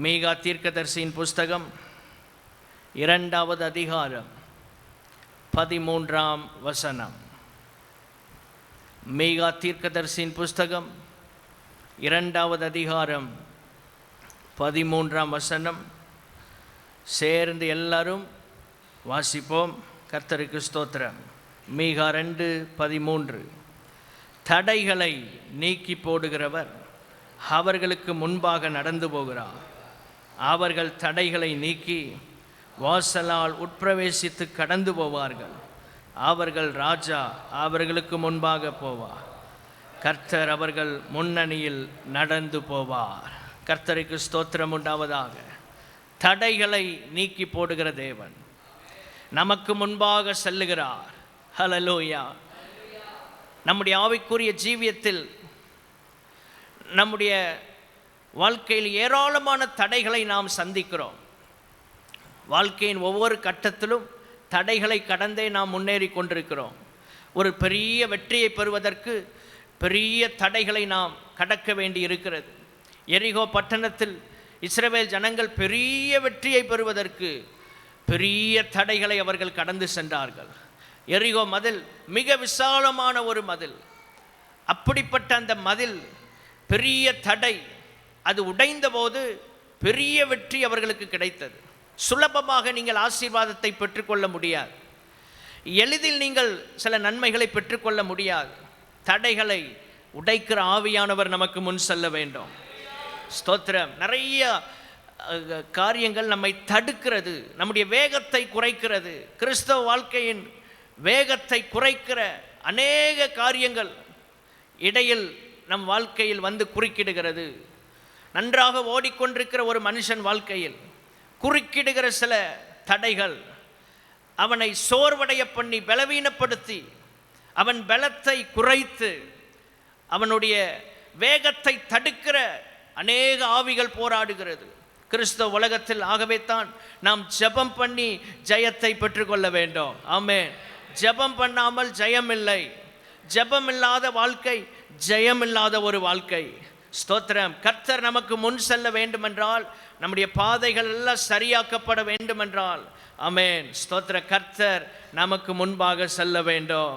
மீகா தீர்க்கதரிசியின் புஸ்தகம் 2வது அதிகாரம் 13ஆம் வசனம். மீகா தீர்க்கதரிசியின் புஸ்தகம் 2வது அதிகாரம் 13ஆம் வசனம். சேர்ந்து எல்லாரும் வாசிப்போம். கர்த்தருக்கு ஸ்தோத்திரம். மீகா 2:13. தடைகளை நீக்கி போடுகிறவர் அவர்களுக்கு முன்பாக நடந்து போகிறார். அவர்கள் தடைகளை நீக்கி வாசலால் உட்பிரவேசித்து கடந்து போவார்கள். அவர்கள் ராஜா அவர்களுக்கு முன்பாக போவார். கர்த்தர் அவர்கள் முன்னணியில் நடந்து போவார். கர்த்தருக்கு ஸ்தோத்திரம் உண்டாவதாக. தடைகளை நீக்கி போடுகிற தேவன் நமக்கு முன்பாக செல்லுகிறார். ஹல்லேலூயா. நம்முடைய ஆவிக்குரிய ஜீவியத்தில், நம்முடைய வாழ்க்கையில் ஏராளமான தடைகளை நாம் சந்திக்கிறோம். வாழ்க்கையின் ஒவ்வொரு கட்டத்திலும் தடைகளை கடந்தே நாம் முன்னேறி கொண்டிருக்கிறோம். ஒரு பெரிய வெற்றியை பெறுவதற்கு பெரிய தடைகளை நாம் கடக்க வேண்டி இருக்கிறது. எரிகோ பட்டணத்தில் இஸ்ரவேல் ஜனங்கள் பெரிய வெற்றியை பெறுவதற்கு பெரிய தடைகளை அவர்கள் கடந்து சென்றார்கள். எரிகோ மதில் மிக விசாலமான ஒரு மதில். அப்படிப்பட்ட அந்த மதில் பெரிய தடை, அது உடைந்த போது பெரிய வெற்றி அவர்களுக்கு கிடைத்தது. சுலபமாக நீங்கள் ஆசீர்வாதத்தை பெற்றுக்கொள்ள முடியாது. எளிதில் நீங்கள் சில நன்மைகளை பெற்றுக்கொள்ள முடியாது. தடைகளை உடைக்கிற ஆவியானவர் நமக்கு முன் செல்ல வேண்டும். ஸ்தோத்திரம். நிறைய காரியங்கள் நம்மை தடுக்கிறது, நம்முடைய வேகத்தை குறைக்கிறது. கிறிஸ்தவ வாழ்க்கையின் வேகத்தை குறைக்கிற அநேக காரியங்கள் இடையில் நம் வாழ்க்கையில் வந்து குறுக்கிடுகிறது. நன்றாக ஓடிக்கொண்டிருக்கிற ஒரு மனுஷன் வாழ்க்கையில் குறுக்கிடுகிற சில தடைகள் அவனை சோர்வடைய பண்ணி பலவீனப்படுத்தி அவன் பலத்தை குறைத்து அவனுடைய வேகத்தை தடுக்கிற அநேக ஆவிகள் போராடுகிறது கிறிஸ்தவ உலகத்தில். ஆகவே தான் நாம் ஜெபம் பண்ணி ஜெயத்தை பெற்றுக்கொள்ள வேண்டும். ஆமென். ஜெபம் பண்ணாமல் ஜெயம் இல்லை. ஜெபம் இல்லாத வாழ்க்கை ஜெயம் இல்லாத ஒரு வாழ்க்கை. ஸ்தோத்திரம். கர்த்தர் நமக்கு முன் செல்ல வேண்டுமென்றால், நம்முடைய பாதைகள் எல்லாம் சரியாக்கப்பட வேண்டுமென்றால், ஆமென், ஸ்தோத்திர, கர்த்தர் நமக்கு முன்பாக செல்ல வேண்டும்.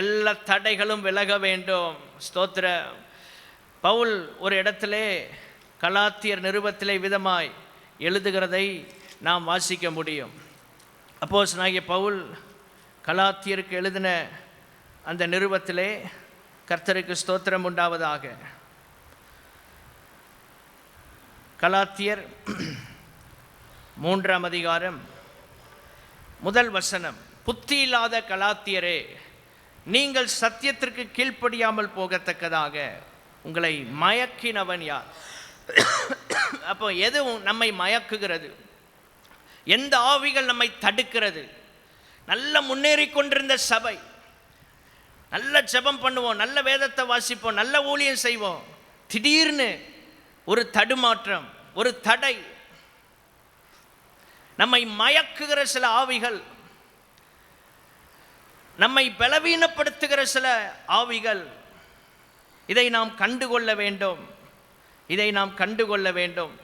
எல்லா தடைகளும் விலக வேண்டும். ஸ்தோத்திர. பவுல் ஒரு இடத்திலே கலாத்தியர் நிருபத்திலே விதமாய் எழுதுகிறதை நாம் வாசிக்க முடியும். அப்போஸ்தலனாகிய பவுல் கலாத்தியருக்கு எழுதின அந்த நிருபத்திலே, கர்த்தருக்கு ஸ்தோத்திரம் உண்டாவதாக, கலாத்தியர் 3ஆம் அதிகாரம் 1 வசனம். புத்தி இல்லாத கலாத்தியரே, நீங்கள் சத்தியத்திற்கு கீழ்ப்படியாமல் போகத்தக்கதாக உங்களை மயக்கினவன் யார்? அப்போ எது நம்மை மயக்குகிறது? எந்த ஆவிகள் நம்மை தடுக்கிறது? நல்ல முன்னேறி கொண்டிருந்த சபை, நல்ல ஜெபம் பண்ணுவோம், நல்ல வேதத்தை வாசிப்போம், நல்ல ஊழியம் செய்வோம். திடீர்னு ஒரு தடுமாற்றம், ஒரு தடை, நம்மை மயக்குகிற சில ஆவிகள், நம்மை பலவீனப்படுத்துகிற சில ஆவிகள். இதை நாம் கண்டுகொள்ள வேண்டும். இதை நாம் கண்டுகொள்ள வேண்டும்.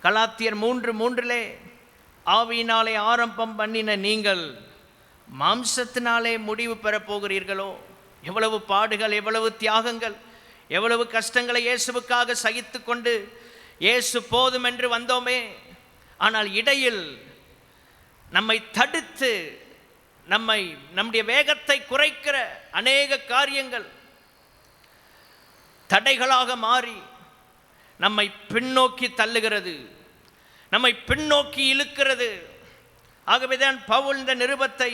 கலாத்தியர் 3:3 ஆவியினாலே ஆரம்பம் பண்ணின நீங்கள் மாம்சத்தினாலே முடிவு பெறப் போகிறீர்களோ? எவ்வளவு பாடுகள், எவ்வளவு தியாகங்கள், எவ்வளவு கஷ்டங்களை இயேசுவுக்காக சகித்து கொண்டு இயேசு போதும் என்று வந்தோமே. ஆனால் இடையில் நம்மை தடுத்து நம்முடைய வேகத்தை குறைக்கிற அநேக காரியங்கள் தடைகளாக மாறி நம்மை பின்னோக்கி தள்ளுகிறது, நம்மை பின்னோக்கி இழுக்கிறது. ஆகவேதான் பவுல் இந்த நிருபத்தை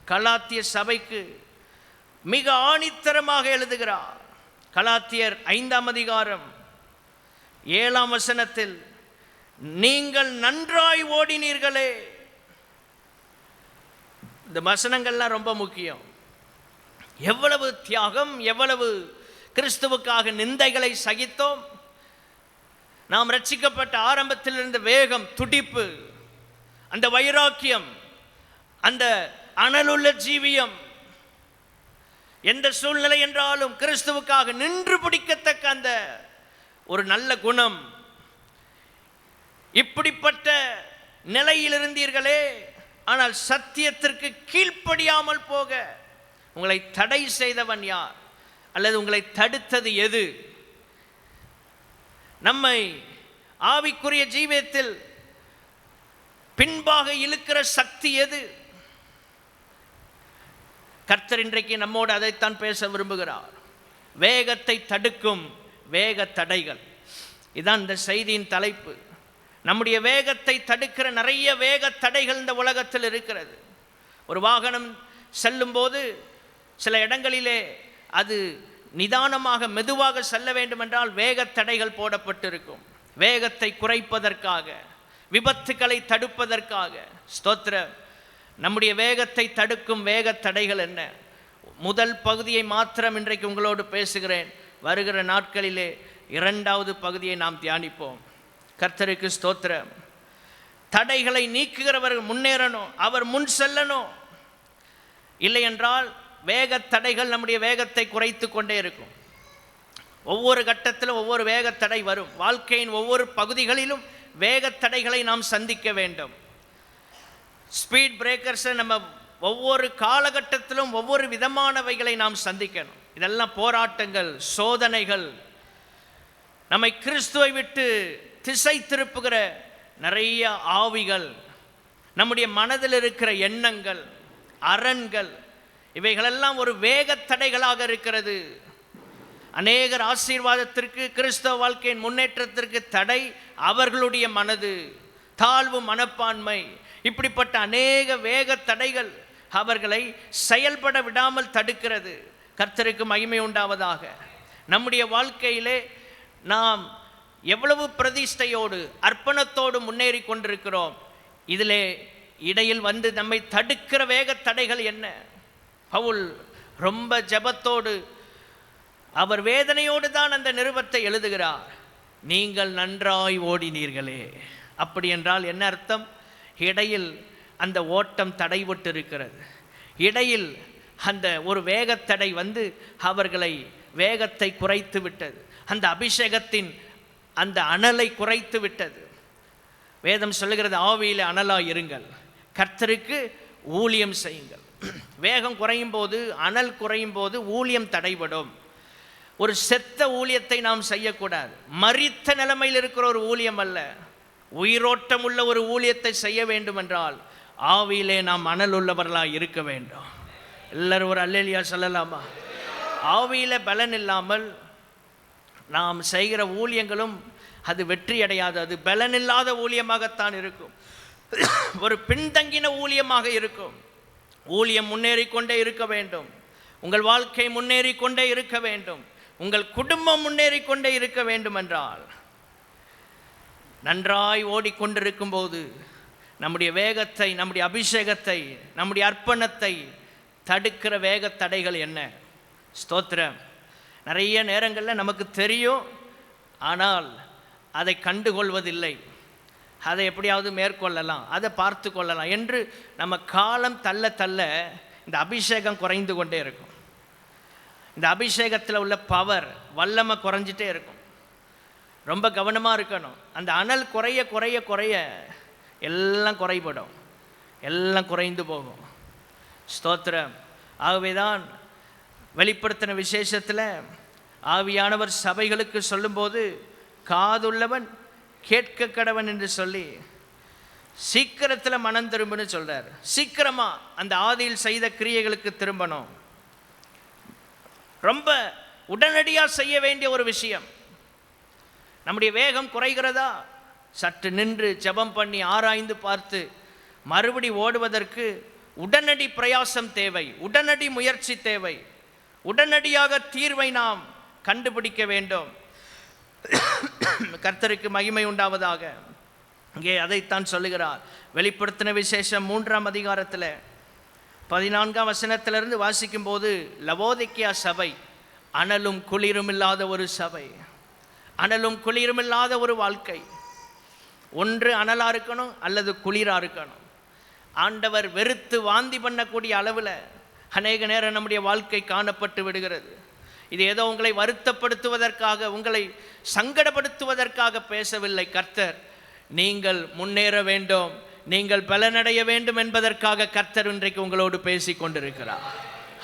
கலாத்திய சபைக்கு மிக ஆணித்தரமாக எழுதுகிறார். கலாத்தியர் 5ஆம் அதிகாரம் 7ஆம் வசனத்தில், நீங்கள் நன்றாய் ஓடினீர்களே. இந்த வசனங்கள்லாம் ரொம்ப முக்கியம். எவ்வளவு தியாகம், எவ்வளவு கிறிஸ்துவுக்காக நிந்தைகளை சகித்தோம். நாம் ரட்சிக்கப்பட்ட ஆரம்பத்தில் இருந்த வேகம், துடிப்பு, அந்த வைராக்கியம், அந்த அனலுள்ள ஜீவியம், எந்த சூழ்நிலை என்றாலும் கிறிஸ்துவுக்காக நின்று பிடிக்கத்தக்க அந்த ஒரு நல்ல குணம், இப்படிப்பட்ட நிலையில் இருந்தீர்களே, ஆனால் சத்தியத்திற்கு கீழ்ப்படியாமல் போக உங்களை தடை செய்தவன் யார்? அல்லது உங்களை தடுத்தது எது? நம்மை ஆவிக்குரிய ஜீவியத்தில் பின்பாக இழுக்கிற சக்தி எது? கர்த்தர் இன்றைக்கு நம்மோடு அதைத்தான் பேச விரும்புகிறார். வேகத்தை தடுக்கும் வேக தடைகள். இதுதான் இந்த செய்தியின் தலைப்பு. நம்முடைய வேகத்தை தடுக்கிற நிறைய வேக தடைகள் இந்த உலகத்தில் இருக்கிறது. ஒரு வாகனம் செல்லும்போது சில இடங்களிலே அது நிதானமாக மெதுவாக செல்ல வேண்டுமென்றால் வேக தடைகள் போடப்பட்டிருக்கும். வேகத்தை குறைப்பதற்காக, விபத்துக்களை தடுப்பதற்காக. ஸ்தோத்திரம். நம்முடைய வேகத்தை தடுக்கும் வேக தடைகள் என்ன? முதல் பகுதியை மாத்திரம் இன்றைக்கு உங்களோடு பேசுகிறேன். வருகிற நாட்களிலே இரண்டாவது பகுதியை நாம் தியானிப்போம். கர்த்தருக்கு ஸ்தோத்திரம். தடைகளை நீக்குகிறவர் முன்னேறணும், அவர் முன் செல்லணும். இல்லை என்றால் வேக தடைகள் நம்முடைய வேகத்தை குறைத்து கொண்டே இருக்கும். ஒவ்வொரு கட்டத்திலும் ஒவ்வொரு வேக தடை வரும். வாழ்க்கையின் ஒவ்வொரு பகுதிகளிலும் வேக தடைகளை நாம் சந்திக்க வேண்டும். ஸ்பீட் பிரேக்கர்ஸை நம்ம ஒவ்வொரு காலகட்டத்திலும் ஒவ்வொரு விதமானவைகளை நாம் சந்திக்கணும். இதெல்லாம் போராட்டங்கள், சோதனைகள், நம்மை கிறிஸ்துவை விட்டு திசை திருப்புகிற நிறைய ஆவிகள், நம்முடைய மனதில் இருக்கிற எண்ணங்கள், அரண்கள், இவைகளெல்லாம் ஒரு வேக தடைகளாக இருக்கிறது. அநேகர் ஆசீர்வாதத்திற்கு, கிறிஸ்தவ வாழ்க்கையின் முன்னேற்றத்திற்கு தடை அவர்களுடைய மனது, தாழ்வு மனப்பான்மை. இப்படிப்பட்ட அநேக வேக தடைகள் அவர்களை செயல்பட விடாமல் தடுக்கிறது. கர்த்தருக்கு மகிமை உண்டாவதாக. நம்முடைய வாழ்க்கையிலே நாம் எவ்வளவு பிரதிஷ்டையோடு அர்ப்பணத்தோடு முன்னேறி கொண்டிருக்கிறோம். இதிலே இடையில் வந்து நம்மை தடுக்கிற வேக தடைகள் என்ன? பவுல் ரொம்ப ஜெபத்தோடு, அவர் வேதனையோடு தான் அந்த நிருபத்தை எழுதுகிறார். நீங்கள் நன்றாய் ஓடினீர்களே. அப்படி என்றால் என்ன அர்த்தம்? இடையில் அந்த ஓட்டம் தடைபட்டு இருக்கிறது. இடையில் அந்த ஒரு வேகத்தடை வந்து அவர்களை வேகத்தை குறைத்து விட்டது. அந்த அபிஷேகத்தின் அந்த அனலை குறைத்து விட்டது. வேதம் சொல்லுகிறது, ஆவியில் அனலாய் இருங்கள், கர்த்தருக்கு ஊழியம் செய்யுங்கள். வேகம் குறையும் போது, அனல் குறையும் போது ஊழியம் தடைபடும். ஒரு செத்த ஊழியத்தை நாம் செய்யக்கூடாது. மரித்த நிலைமையில் இருக்கிற ஒரு ஊழியம் அல்ல, உயிரோட்டம் உள்ள ஒரு ஊழியத்தை செய்ய வேண்டும் என்றால் ஆவியிலே நாம் அனல் உள்ளவர்களாக இருக்க வேண்டும். எல்லாரும் ஒரு அல்லேலியா சொல்லலாமா? ஆவியில பலன் இல்லாமல் நாம் செய்கிற ஊழியங்களும் அது வெற்றி அடையாது. அது பலன் இல்லாத ஊழியமாகத்தான் இருக்கும். ஒரு பின்தங்கின ஊழியமாக இருக்கும். ஊழியம் முன்னேறி கொண்டே இருக்க வேண்டும். உங்கள் வாழ்க்கை முன்னேறி கொண்டே இருக்க வேண்டும். உங்கள் குடும்பம் முன்னேறி கொண்டே இருக்க வேண்டும் என்றால், நன்றாய் ஓடிக்கொண்டிருக்கும் போது நம்முடைய வேகத்தை, நம்முடைய அபிஷேகத்தை, நம்முடைய அர்ப்பணத்தை தடுக்கிற வேக தடைகள் என்ன? ஸ்தோத்திரம். நிறைய நேரங்களில் நமக்கு தெரியும், ஆனால் அதை கண்டுகொள்வதில்லை. அதை எப்படியாவது மேற்கொள்ளலாம், அதை பார்த்து கொள்ளலாம் என்று நம்ம காலம் தள்ள தள்ள இந்த அபிஷேகம் குறைந்து கொண்டே இருக்கும். இந்த அபிஷேகத்தில் உள்ள பவர், வல்லமை குறைஞ்சிட்டே இருக்கும். ரொம்ப கவனமாக இருக்கணும். அந்த அனல் குறைய குறைய குறைய எல்லாம் குறைபடும், எல்லாம் குறைந்து போகும். ஸ்தோத்திரம். ஆகவேதான் வெளிப்படுத்தின விசேஷத்தில் ஆவியானவர் சபைகளுக்கு சொல்லும்போது, காதுள்ளவன் கேட்க கடவன் என்று சொல்லி சீக்கிரத்தில் மனம் திரும்புன்னு சொல்றார். சீக்கிரமாக அந்த ஆதியில் செய்த கிரியைகளுக்கு திரும்பணும். ரொம்ப உடனடியாக செய்ய வேண்டிய ஒரு விஷயம். நம்முடைய வேகம் குறைகிறதா? சற்று நின்று ஜெபம் பண்ணி ஆராய்ந்து பார்த்து மறுபடி ஓடுவதற்கு உடனடி பிரயாசம் தேவை, உடனடி முயற்சி தேவை. உடனடியாக தீர்வை நாம் கண்டுபிடிக்க வேண்டும். கர்த்தருக்கு மகிமை உண்டாவதாக. இங்கே அதைத்தான் சொல்லுகிறார். வெளிப்படுத்தின விசேஷம் 3ஆம் அதிகாரத்தில் 14ஆம் வசனத்திலிருந்து வாசிக்கும் போது, லவோதிக்கேயா சபை அனலும் குளிரும் இல்லாத ஒரு சபை, அனலும் குளிரும் இல்லாத ஒரு வாழ்க்கை. ஒன்று அனலாக இருக்கணும் அல்லது குளிராக இருக்கணும். ஆண்டவர் வெறுத்து வாந்தி பண்ணக்கூடிய அளவில் அநேக நேரம் நம்முடைய வாழ்க்கை காணப்பட்டு விடுகிறது. இது ஏதோ உங்களை வருத்தப்படுத்துவதற்காக, உங்களை சங்கடப்படுத்துவதற்காக பேசவில்லை. கர்த்தர் நீங்கள் முன்னேற வேண்டும், நீங்கள் பலனடைய வேண்டும் என்பதற்காக கர்த்தர் இன்றைக்கு உங்களோடு பேசி கொண்டிருக்கிறார்.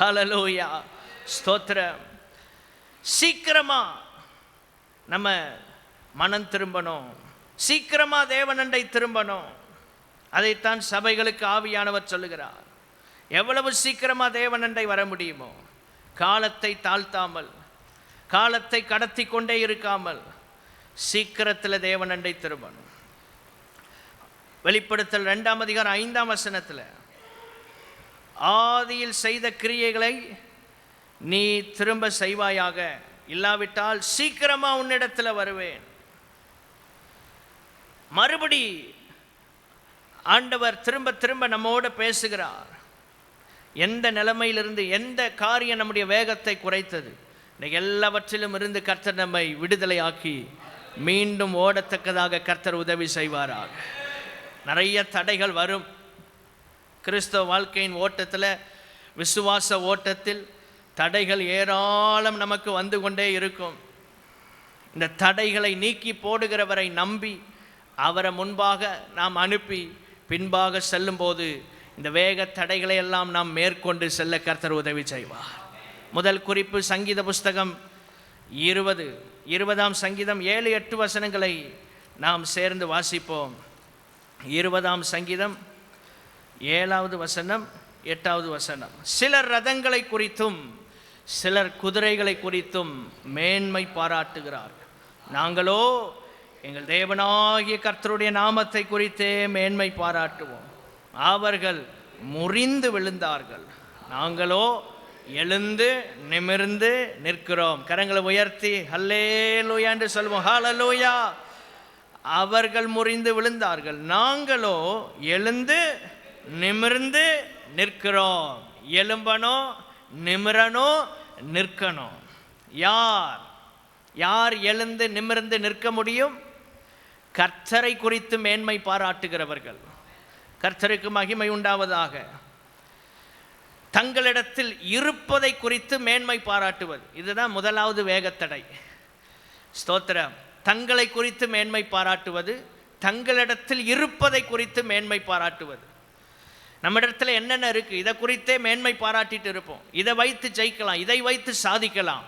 ஹல்லேலூயா, ஸ்தோத்திரம். சீக்கிரமா நம்ம மனம் திரும்பணும், சீக்கிரமா தேவனண்டை திரும்பணும். அதைத்தான் சபைகளுக்கு ஆவியானவர் சொல்லுகிறார். எவ்வளவு சீக்கிரமா தேவனண்டை வர முடியுமோ, காலத்தை தாழ்த்தாமல், காலத்தை கடத்தி கொண்டே இருக்காமல் சீக்கிரத்தில் தேவனண்டை திரும்பணும். வெளிப்படுத்தல் 2ஆம் அதிகாரம் 5ஆம் வசனத்தில், ஆதியில் செய்த கிரியைகளை நீ திரும்ப செய்வாயாக, இல்லாவிட்டால் சீக்கிரமா உன்னிடத்தில் வருவேன். மறுபடி ஆண்டவர் திரும்ப திரும்ப நம்மோடு பேசுகிறார். எந்த நிலைமையிலிருந்து எந்த காரியம் நம்முடைய வேகத்தை குறைத்தது, இன்னைக்கு எல்லாவற்றிலும் இருந்து கர்த்தர் நம்மை விடுதலையாக்கி மீண்டும் ஓடத்தக்கதாக கர்த்தர் உதவி செய்வாராக. நிறைய தடைகள் வரும். கிறிஸ்தவ வாழ்க்கையின் ஓட்டத்தில், விசுவாச ஓட்டத்தில் தடைகள் ஏராளம் நமக்கு வந்து கொண்டே இருக்கும். இந்த தடைகளை நீக்கி போடுகிறவரை நம்பி அவரை முன்பாக நாம் அனுப்பி பின்பாக செல்லும்போது இந்த வேக தடைகளை எல்லாம் நாம் மேற்கொண்டு செல்ல கர்த்தர் உதவி செய்வார். முதல் குறிப்பு சங்கீத புஸ்தகம் 20ஆம் சங்கீதம் 7-8 வசனங்களை நாம் சேர்ந்து வாசிப்போம். 20ஆம் சங்கீதம் 7வது வசனம் 8வது வசனம். சிலர் ரதங்களை குறித்தும் சிலர் குதிரைகளை குறித்தும் மேன்மை பாராட்டுகிறார்கள், நாங்களோ எங்கள் தேவனாகிய கர்த்தருடைய நாமத்தை குறித்தே மேன்மை பாராட்டுவோம். அவர்கள் முறிந்து விழுந்தார்கள், நாங்களோ எழுந்து நிமிர்ந்து நிற்கிறோம். கரங்களை உயர்த்தி ஹல்லேலூயா என்று சொல்வோம். ஹல்லேலூயா. அவர்கள் முறிந்து விழுந்தார்கள், நாங்களோ எழுந்து நிமிர்ந்து நிற்கிறோம். எழும்பனோ, நிமிரனோ, நிற்கணும். யார் யார் எழுந்து நிமிர்ந்து நிற்க முடியும்? கர்த்தரை குறித்து மேன்மை பாராட்டுகிறவர்கள். கர்த்தருக்கு மகிமை உண்டாவதாக. தங்களிடத்தில் இருப்பதை குறித்து மேன்மை பாராட்டுவது, இதுதான் முதலாவது வேகத்தடை. ஸ்தோத்திரம். தங்களை குறித்து மேன்மை பாராட்டுவது, தங்களிடத்தில் இருப்பதை குறித்து மேன்மை பாராட்டுவது. நம்மிடத்துல என்னென்ன இருக்கு, இதை குறித்தே மேன்மை பாராட்டிட்டு இருப்போம். இதை வைத்து ஜெயிக்கலாம், இதை வைத்து சாதிக்கலாம்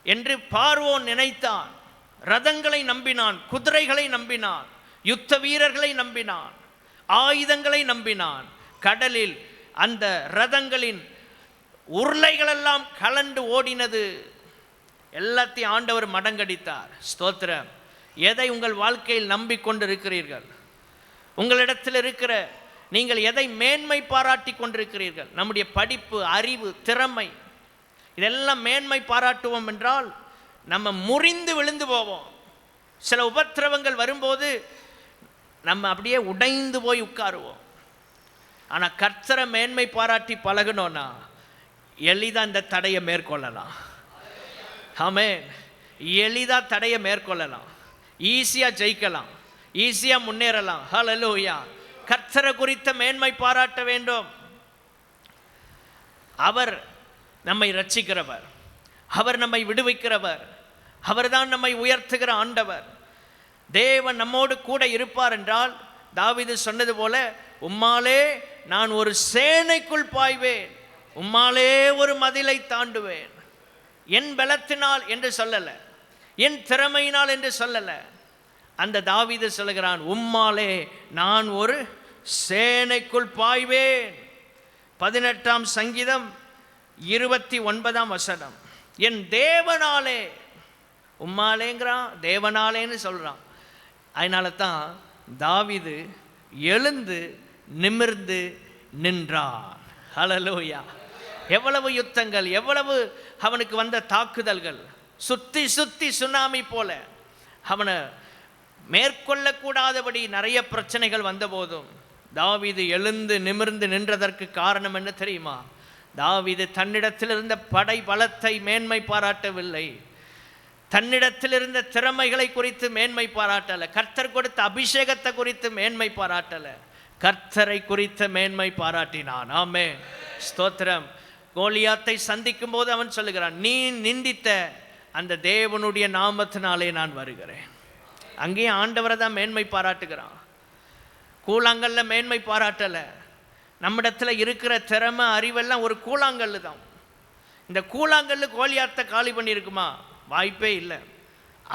என்று பார்வோன் நினைத்தான். ரதங்களை நம்பினான், குதிரைகளை நம்பினான், யுத்த வீரர்களை நம்பினான், ஆயுதங்களை நம்பினான். கடலில் அந்த ரதங்களின் உருளைகளெல்லாம் கலண்டு ஓடினது. எல்லாத்தையும் ஆண்டவர் மடங்கடித்தார். ஸ்தோத்திரம். எதை உங்கள் வாழ்க்கையில் நம்பிக்கொண்டு இருக்கிறீர்கள்? உங்களிடத்தில் இருக்கிற நீங்கள் எதை மேன்மை பாராட்டி கொண்டிருக்கிறீர்கள்? நம்முடைய படிப்பு, அறிவு, திறமை, இதெல்லாம் மேன்மை பாராட்டுவோம் என்றால் நம்ம முறிந்து விழுந்து போவோம். சில உபத்திரவங்கள் வரும்போது நம்ம அப்படியே உடைந்து போய் உட்காருவோம். ஆனால் கர்த்தரை மேன்மை பாராட்டி பழகணும்னா எளிதாக இந்த தடையை மேற்கொள்ளலாம். ஆமென். எளிதாக தடையை மேற்கொள்ளலாம், ஈஸியாக ஜெயிக்கலாம், ஈஸியாக முன்னேறலாம். ஹல்லேலூயா. கர்த்தரை குறித்த மேன்மை பாராட்ட வேண்டும். அவர் நம்மை ரட்சிக்கிறவர், அவர் நம்மை விடுவிக்கிறவர், அவர்தான் நம்மை உயர்த்துகிற ஆண்டவர். தேவன் நம்மோடு கூட இருப்பார் என்றால் தாவீது சொன்னது போல, உம்மாலே நான் ஒரு சேனைக்குள் பாய்வேன், உம்மாலே ஒரு மதிலை தாண்டுவேன். என் பலத்தினால் என்று சொல்லல, என் திறமையினால் என்று சொல்லல. அந்த தாவீது சொல்லுகிறான், உம்மாலே நான் ஒரு சேனைக்குள் பாய்வேன். 18ஆம் சங்கீதம் 29ஆம் வசனம். என் தேவனாலே, உம்மாலேங்கிறான், தேவனாலேன்னு சொல்றான். அதனால தான் தாவீது எழுந்து நிமிர்ந்து நின்றான். ஹல்லேலூயா. எவ்வளவு யுத்தங்கள், எவ்வளவு அவனுக்கு வந்த தாக்குதல்கள், சுத்தி சுத்தி சுனாமி போல அவனை மேற்கொள்ளக்கூடாதபடி நிறைய பிரச்சனைகள் வந்த போதும் தாவீது எழுந்து நிமிர்ந்து நின்றதற்கு காரணம் என்ன தெரியுமா? தாவீது தன்னிடத்தில் இருந்த படை பலத்தை மேன்மை பாராட்டவில்லை, தன்னிடத்தில் இருந்த திறமைகளை குறித்து மேன்மை பாராட்டல, கர்த்தர் கொடுத்த அபிஷேகத்தை குறித்து மேன்மை பாராட்டல, கர்த்தரை குறித்த மேன்மை பாராட்டினான். ஆமென். ஸ்தோத்திரம். கோலியாத்தை சந்திக்கும் போது அவன் சொல்லுகிறான், நீ நிந்தித்த அந்த தேவனுடைய நாமத்தினாலே நான் வருகிறேன். அங்கேயும் ஆண்டவரை தான் மேன்மை பாராட்டுகிறான். கூழாங்கல்ல மேன்மை பாராட்டலை. நம்மிடத்தில் இருக்கிற திறமை அறிவெல்லாம் ஒரு கூழாங்கல் தான். இந்த கூழாங்கல்லு கோலியாத்தை காலி பண்ணியிருக்குமா? வாய்ப்பே இல்லை.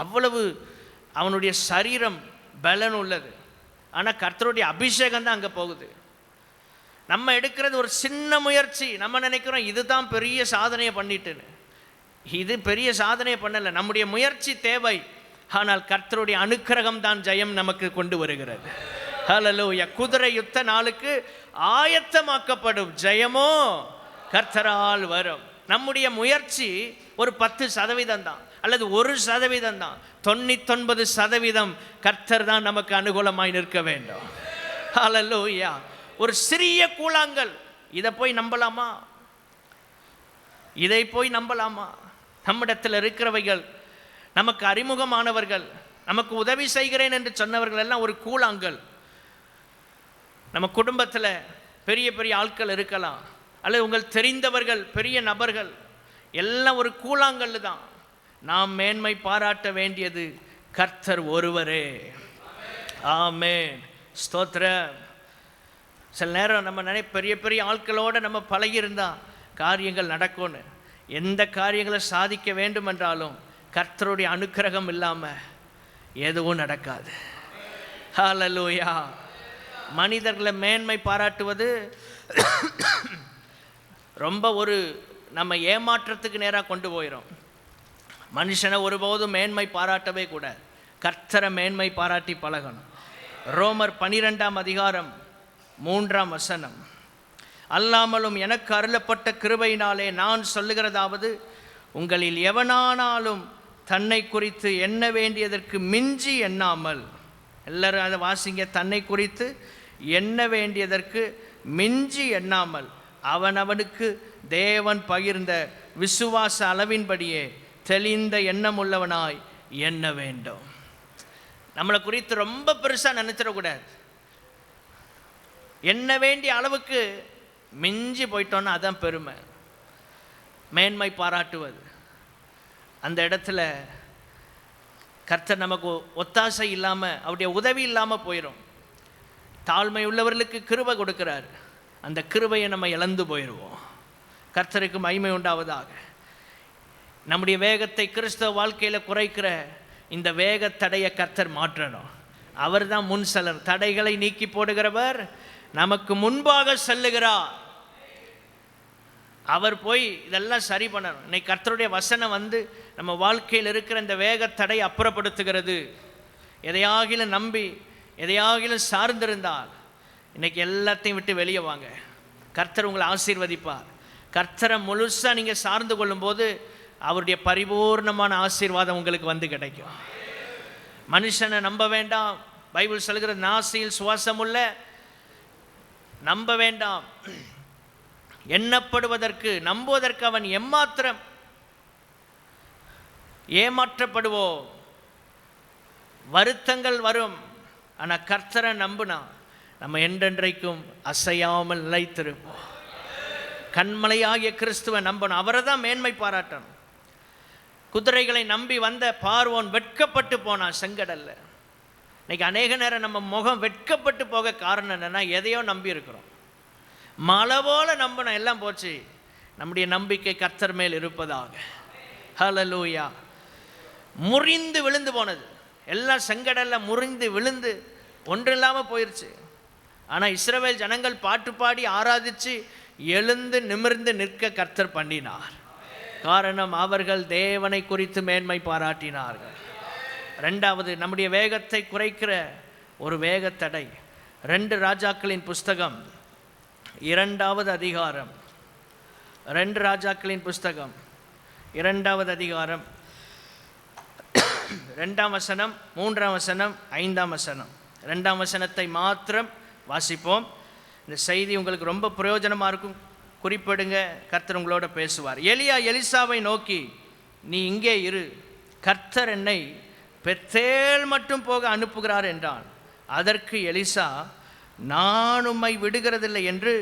அவ்வளவு அவனுடைய சரீரம் பலன் உள்ளது. ஆனால் கர்த்தருடைய அபிஷேகம் தான் அங்கே போகுது. நம்ம எடுக்கிறது ஒரு சின்ன முயற்சி. நம்ம நினைக்கிறோம் இதுதான் பெரிய சாதனையை பண்ணிட்டுன்னு. இது பெரிய சாதனையை பண்ணலை. நம்முடைய முயற்சி தேவை. ஆனால் கர்த்தருடைய அனுக்கிரகம் தான் ஜெயம் நமக்கு கொண்டு வருகிறது. ஹல்லேலூயா. குதிரை யுத்த நாளுக்கு ஆயத்தமாக்கப்படும், ஜெயமோ கர்த்தரால் வரும். நம்முடைய முயற்சி ஒரு 10% தான், அல்லது 1% தான். 99% கர்த்தர் தான் நமக்கு அனுகூலமாய் நிற்க வேண்டும். ஹல்லேலூயா. ஒரு சிறிய கூழாங்கல், இதை போய் நம்பலாமா? இதை போய் நம்பலாமா? நம்மிடத்தில் இருக்கிறவைகள், நமக்கு அறிமுகமானவர்கள், நமக்கு உதவி செய்கிறேன் என்று சொன்னவர்கள் எல்லாம் ஒரு கூழாங்கல். நம்ம குடும்பத்தில் பெரிய பெரிய ஆட்கள் இருக்கலாம், அல்லது உங்கள் தெரிந்தவர்கள் பெரிய நபர்கள், எல்லாம் ஒரு கூழாங்கல் தான். நாம் மேன்மை பாராட்ட வேண்டியது கர்த்தர் ஒருவரே. ஆமென். ஸ்தோத்திரம். சில நேரம் நம்ம பெரிய பெரிய ஆட்களோடு நம்ம பழகியிருந்தா காரியங்கள் நடக்கும்னு. எந்த காரியங்களை சாதிக்க வேண்டும் என்றாலும் கர்த்தருடைய அனுக்கிரகம் இல்லாமல் எதுவும் நடக்காது. ஹல்லேலூயா. மனிதர்களை மேன்மை பாராட்டுவது ரொம்ப நம்ம ஏமாற்றத்துக்கு நேராக கொண்டு போயிடும். மனுஷனை ஒருபோதும் மேன்மை பாராட்டவே கூட, கர்த்தரை மேன்மை பாராட்டி பழகணும். ரோமர் 12ஆம் அதிகாரம் 3ஆம் வசனம். அல்லாமலும் எனக்கு அருளப்பட்ட கிருபையினாலே நான் சொல்லுகிறதாவது, உங்களில் எவனானாலும் தன்னை குறித்து எண்ண வேண்டியதற்கு மிஞ்சி எண்ணாமல், எல்லாரும் அதை வாசிங்க. தன்னை குறித்து எண்ண வேண்டியதற்கு மிஞ்சி எண்ணாமல் அவனவனுக்கு தேவன் பகிர்ந்த விசுவாச அளவின்படியே தெளிந்த எண்ணமுள்ளவனாய் எண்ண வேண்டும். நம்மளை குறித்து ரொம்ப பெருசாக நினைச்சிடக்கூடாது. எண்ண வேண்டிய அளவுக்கு மிஞ்சி போயிட்டோன்னா அதான் பெருமை, மேன்மை பாராட்டுவது. அந்த இடத்துல கர்த்தர் நமக்கு ஒத்தாசை இல்லாமல், அவருடைய உதவி இல்லாமல் போயிடும். தாழ்மை உள்ளவர்களுக்கு கிருபை கொடுக்கிறார். அந்த கிருபையை நம்ம இழந்து போயிடுவோம். கர்த்தருக்கு மகிமை உண்டாவதாக. நம்முடைய வேகத்தை கிறிஸ்தவ வாழ்க்கையில் குறைக்கிற இந்த வேகத்தடையை கர்த்தர் மாற்றணும். அவர் தான் முன் செல்லர். தடைகளை நீக்கி போடுகிறவர் நமக்கு முன்பாக செல்லுகிறார். அவர் போய் இதெல்லாம் சரி பண்ணணும். இன்னைக்கு கர்த்தருடைய வசனம் நம்ம வாழ்க்கையில் இருக்கிற இந்த வேகத்தடை அப்புறப்படுத்துகிறது. எதையாகிலும் நம்பி எதையாகிலும் சார்ந்திருந்தால் இன்னைக்கு எல்லாத்தையும் விட்டு வெளியே வாங்க. கர்த்தர் உங்களை ஆசீர்வதிப்பார். கர்த்தரை முழுசாக நீங்கள் சார்ந்து கொள்ளும்போது அவருடைய பரிபூர்ணமான ஆசீர்வாதம் உங்களுக்கு கிடைக்கும். மனுஷனை நம்ப வேண்டாம். பைபிள் சொல்கிற நாசியில் சுவாசமுள்ள நம்ப வேண்டாம். எண்ணப்படுவதற்கு நம்புவதற்கு அவன் எம்மாத்திரம் ஏமாற்றப்படுவோம். வருத்தங்கள் வரும். ஆனால் கர்த்தரை நம்புனா நம்ம என்றென்றைக்கும் அசையாமல் நிலைத்திருப்போம். கண்மலையாகிய கிறிஸ்துவை நம்பணும். அவரை தான் மேன்மை பாராட்டணும். குதிரைகளை நம்பி வந்த பார்வோன் வெட்கப்பட்டு போனான் செங்கடல்ல. இன்னைக்கு அநேக நேரம் நம்ம முகம் வெட்கப்பட்டு போக காரணம் என்னன்னா, எதையோ நம்பி இருக்கிறோம். மழை போல நம்பின எல்லாம் போச்சு. நம்முடைய நம்பிக்கை கர்த்தர் மேல் இருப்பதாக. ஹல்லேலூயா. முறிந்து விழுந்து போனது எல்லாம் செங்கடல்ல முறிந்து விழுந்து ஒன்றில்லாமல் போயிடுச்சு. ஆனால் இஸ்ரவேல் ஜனங்கள் பாட்டு பாடி ஆராதித்து எழுந்து நிமிர்ந்து நிற்க கர்த்தர் பண்ணினார். காரணம், அவர்கள் தேவனை குறித்து மேன்மை பாராட்டினார்கள். ரெண்டாவது, நம்முடைய வேகத்தை குறைக்கிற ஒரு வேகத்தடை. 2 ராஜாக்களின் புஸ்தகம் 2வது அதிகாரம். 2 ராஜாக்களின் புஸ்தகம் 2வது அதிகாரம் 2ஆம் வசனம், 3ஆம் வசனம், 5ஆம் வசனம். 2ஆம் வசனத்தை மாத்திரம் வாசிப்போம். இந்த செய்தி உங்களுக்கு ரொம்ப பிரயோஜனமாக இருக்கும். குறிப்பிடுங்க, கர்த்தர் உங்களோட பேசுவார். எலியா எலிசாவை நோக்கி, நீ இங்கே இரு, கர்த்தர் என்னை பெத்தேல் மட்டும் போக அனுப்புகிறார் என்றான். அதற்கு எலிசா, நான் உம்மை விடுகிறதில்லை என்று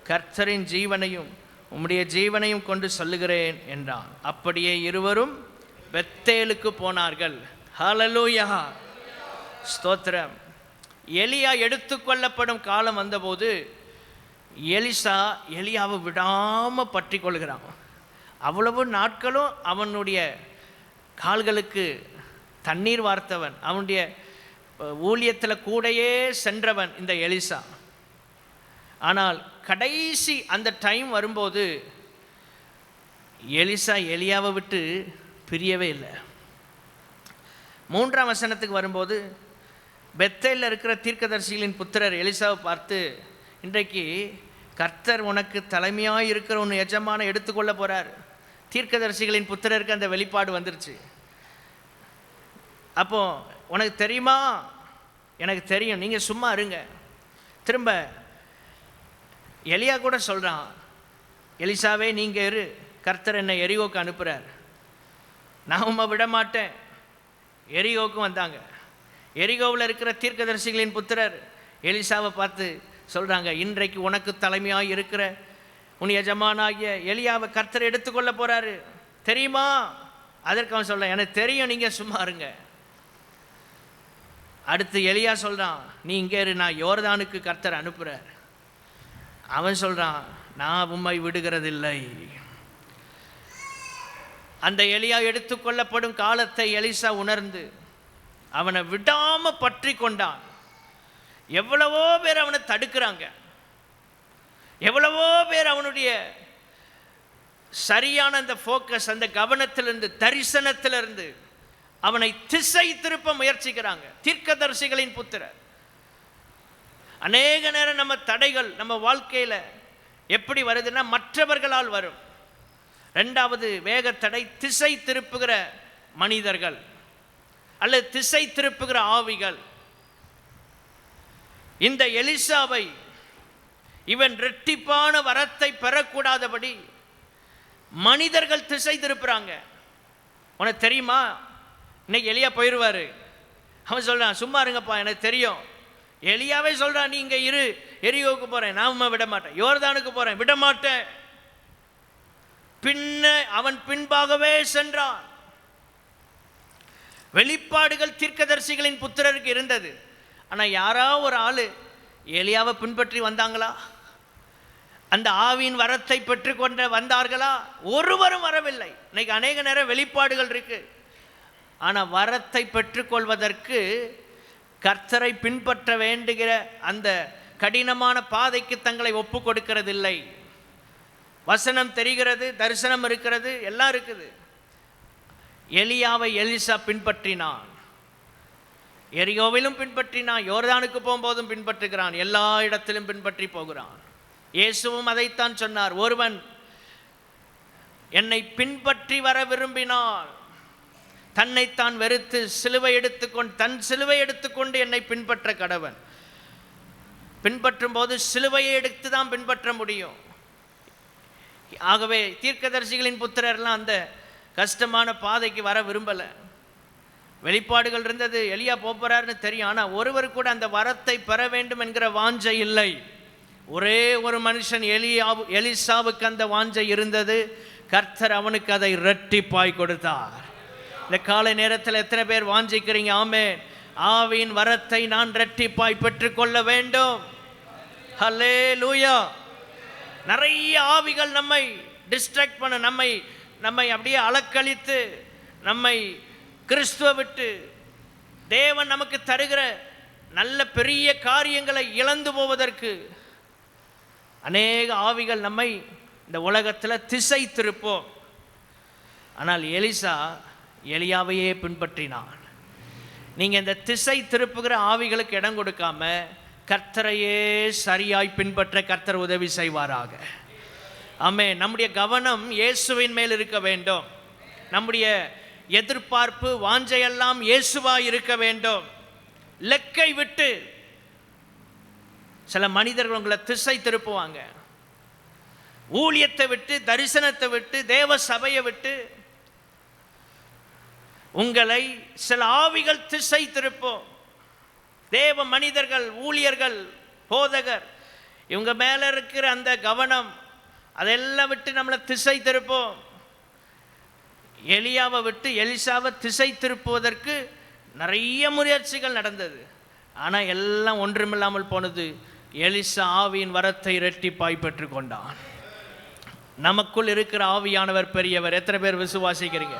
கர்த்தரின் ஜீவனையும் உம்முடைய ஜீவனையும் கொண்டு சொல்லுகிறேன் என்றான். அப்படியே இருவரும் பெத்தேலுக்கு போனார்கள். ஹல்லேலூயா. ஸ்தோத்திரம். எலியா எடுத்துக்கொள்ளப்படும் காலம் வந்தபோது எலிசா எலியாவை விடாமல் பற்றி கொள்கிறான். அவ்வளவு நாட்களும் அவனுடைய கால்களுக்கு தண்ணீர் வார்த்தவன், அவனுடைய ஊழியத்தில் கூடையே சென்றவன் இந்த எலிசா. ஆனால் கடைசி அந்த டைம் வரும்போது எலிசா எலியாவை விட்டு பிரியவே இல்லை. 3ஆம் வசனத்துக்கு வரும்போது பெத்தேலில் இருக்கிற தீர்க்கதரிசிகளின் புத்திரர் எலிசாவை பார்த்து, இன்றைக்கு கர்த்தர் உனக்கு தலைமையாக இருக்கிற ஒன்று எஜமான எடுத்துக்கொள்ள போகிறார். தீர்க்கதரிசிகளின் புத்திரருக்கு அந்த வெளிப்பாடு வந்துருச்சு. அப்போ உனக்கு தெரியுமா? எனக்கு தெரியும், நீங்கள் சும்மா இருங்க. திரும்ப எலியா கூட சொல்கிறான், எலிசாவே நீங்கள் இரு, கர்த்தர் என்னை எரிகோக்கு அனுப்புகிறார், நான் உம்மை விட மாட்டேன். எரிகோவுக்கும் வந்தாங்க. எரிகோவில் இருக்கிற தீர்க்கதரிசிகளின் புத்திரர் எலிசாவை பார்த்து சொல்கிறாங்க, இன்றைக்கு உனக்கு தலைமையாக இருக்கிற உன் எஜமானாகிய எலியாவை கர்த்தர் எடுத்துக்கொள்ள போகிறாரு, தெரியுமா? அதற்கு அவன் சொல்கிறான், எனக்கு தெரியும், நீங்கள் சும்மா இருங்க. அடுத்து எலியா சொல்கிறான், நீ இங்கே இரு, நான் யோர்தானுக்கு கர்த்தர் அனுப்புகிறார். அவன் சொல்கிறான், நான் உம்மை விடுகிறதில்லை. அந்த எலியா எடுத்துக்கொள்ளப்படும் காலத்தை எலிசா உணர்ந்து அவனை விடாமல் பற்றி கொண்டான். எவ்வளவோ பேர் அவனை தடுக்கிறாங்க, எவ்வளவோ பேர் அவனுடைய சரியான அந்த ஃபோக்கஸ், அந்த கவனத்திலிருந்து, தரிசனத்திலிருந்து அவனை திசை திருப்ப முயற்சிக்கிறாங்க. தீர்க்கதரிசிகளின் புத்திரர். அநேக நேரம் நம்ம தடைகள் நம்ம வாழ்க்கையில் எப்படி வருதுன்னா மற்றவர்களால் வரும். 2வது வேகத்தடை திசை திருப்புகிற மனிதர்கள் அல்லது திசை திருப்புகிற ஆவிகள். இந்த எலிசாவை இவன் இரட்டிப்பான வரத்தை பெறக்கூடாதபடி மனிதர்கள் திசை திருப்புறாங்க. உனக்கு தெரியுமா, இன்னைக்கு எலியா போயிடுவார். அவன் சொல்கிறான், சும்மா இருங்கப்பா, எனக்கு தெரியும். எலியாவே சொல்கிறான், நீ இங்கே இரு, எரியோவுக்கு போகிறேன், நான் விட மாட்டேன், யோர்தானுக்கு போகிறேன், விட மாட்டேன். பின்ன அவன் பின்பாகவே சென்றான். வெளிப்பாடுகள் தீர்க்கதரிசிகளின் புத்திரருக்கு இருந்தது. ஆனால் யாரோ ஒரு ஆள் எலியாவை பின்பற்றி வந்தாங்களா? அந்த ஆவியின் வரத்தை பெற்றுக்கொண்ட வந்தார்களா? ஒருவரும் வரவில்லை. இன்னைக்கு அநேக நேரம் வெளிப்பாடுகள் இருக்கு, ஆனால் வரத்தை பெற்றுக்கொள்வதற்கு கர்த்தரை பின்பற்ற வேண்டுகிற அந்த கடினமான பாதைக்கு தங்களை ஒப்பு கொடுக்கிறதில்லை. வசனம் தெரிகிறது, தரிசனம் இருக்கிறது, எல்லாம் இருக்குது. எலியாவை எலிசா பின்பற்றினான், எரிகோவிலும் பின்பற்றினான், யோர்தானுக்கு போகும்போதும் பின்பற்றுகிறான், எல்லா இடத்திலும் பின்பற்றி போகிறான். இயேசுவும் அதைத்தான் சொன்னார், ஒருவன் என்னை பின்பற்றி வர விரும்பினால் தன்னைத்தான் வெறுத்து சிலுவை எடுத்துக்கொண்டு தன் சிலுவை எடுத்துக்கொண்டு என்னை பின்பற்ற கடவன். பின்பற்றும் போது சிலுவையை எடுத்து தான் பின்பற்ற முடியும். ஆகவே தீர்க்கதரிசிகளின் புத்திரர்லாம் அந்த கஷ்டமான பாதைக்கு வர விரும்பலை. வெளிப்பாடுகள் இருந்தது, எலியா போகிறாருன்னு தெரியும், ஆனால் ஒருவர் கூட அந்த வரத்தை பெற வேண்டும் என்கிற வாஞ்சை இல்லை. ஒரே ஒரு மனுஷன் எலிசாவுக்கு அந்த வாஞ்சை இருந்தது. கர்த்தர் அவனுக்கு அதை இரட்டிப்பாய் கொடுத்தார். இந்த காலை நேரத்தில் எத்தனை பேர் வாஞ்சிக்கிறீங்க? ஆமென். ஆவியின் வரத்தை நான் இரட்டிப்பாய் பெற்றுக்கொள்ள வேண்டும். ஹல்லேலூயா. நிறைய ஆவிகள் நம்மை டிஸ்ட்ராக்ட் பண்ண, நம்மை அப்படியே அலக்களித்து, நம்மை கிறிஸ்துவ விட்டு தேவன் நமக்கு தருகிற நல்ல பெரிய காரியங்களை இழந்து போவதற்கு அநேக ஆவிகள் நம்மை இந்த உலகத்தில் திசை திருப்போம். ஆனால் எலிசா எலியாவையே பின்பற்றினான். நீங்கள் இந்த திசை திருப்புகிற ஆவிகளுக்கு இடம் கொடுக்காம கர்த்தரையே சரியாய் பின்பற்ற கர்த்தர் உதவி செய்வாராக. ஆமென். நம்முடைய கவனம் இயேசுவின் மேல் இருக்க வேண்டும். நம்முடைய எதிர்பார்ப்பு வாஞ்சையெல்லாம் இயேசுவாய் இருக்க வேண்டும். லெக்கை விட்டு சில மனிதர்கள் உங்களை திசை திருப்புவாங்க. ஊழியத்தை விட்டு, தரிசனத்தை விட்டு, தேவ சபையை விட்டு உங்களை சில ஆவிகள் திசை திருப்போம். தேவ மனிதர்கள், ஊழியர்கள், போதகர், இவங்க மேலே இருக்கிற அந்த கவனம் அதெல்லாம் விட்டு நம்மளை திசை திருப்போம். எலியாவை விட்டு எலிசாவை திசை திருப்புவதற்கு நிறைய முயற்சிகள் நடந்தது. ஆனால் எல்லாம் ஒன்றுமில்லாமல் போனது. எலிசா ஆவியின் வரத்தை இரட்டிப்பாய் பெற்று கொண்டான். நமக்குள் இருக்கிற ஆவியானவர் பெரியவர். எத்தனை பேர் விசுவாசிக்கிறீங்க?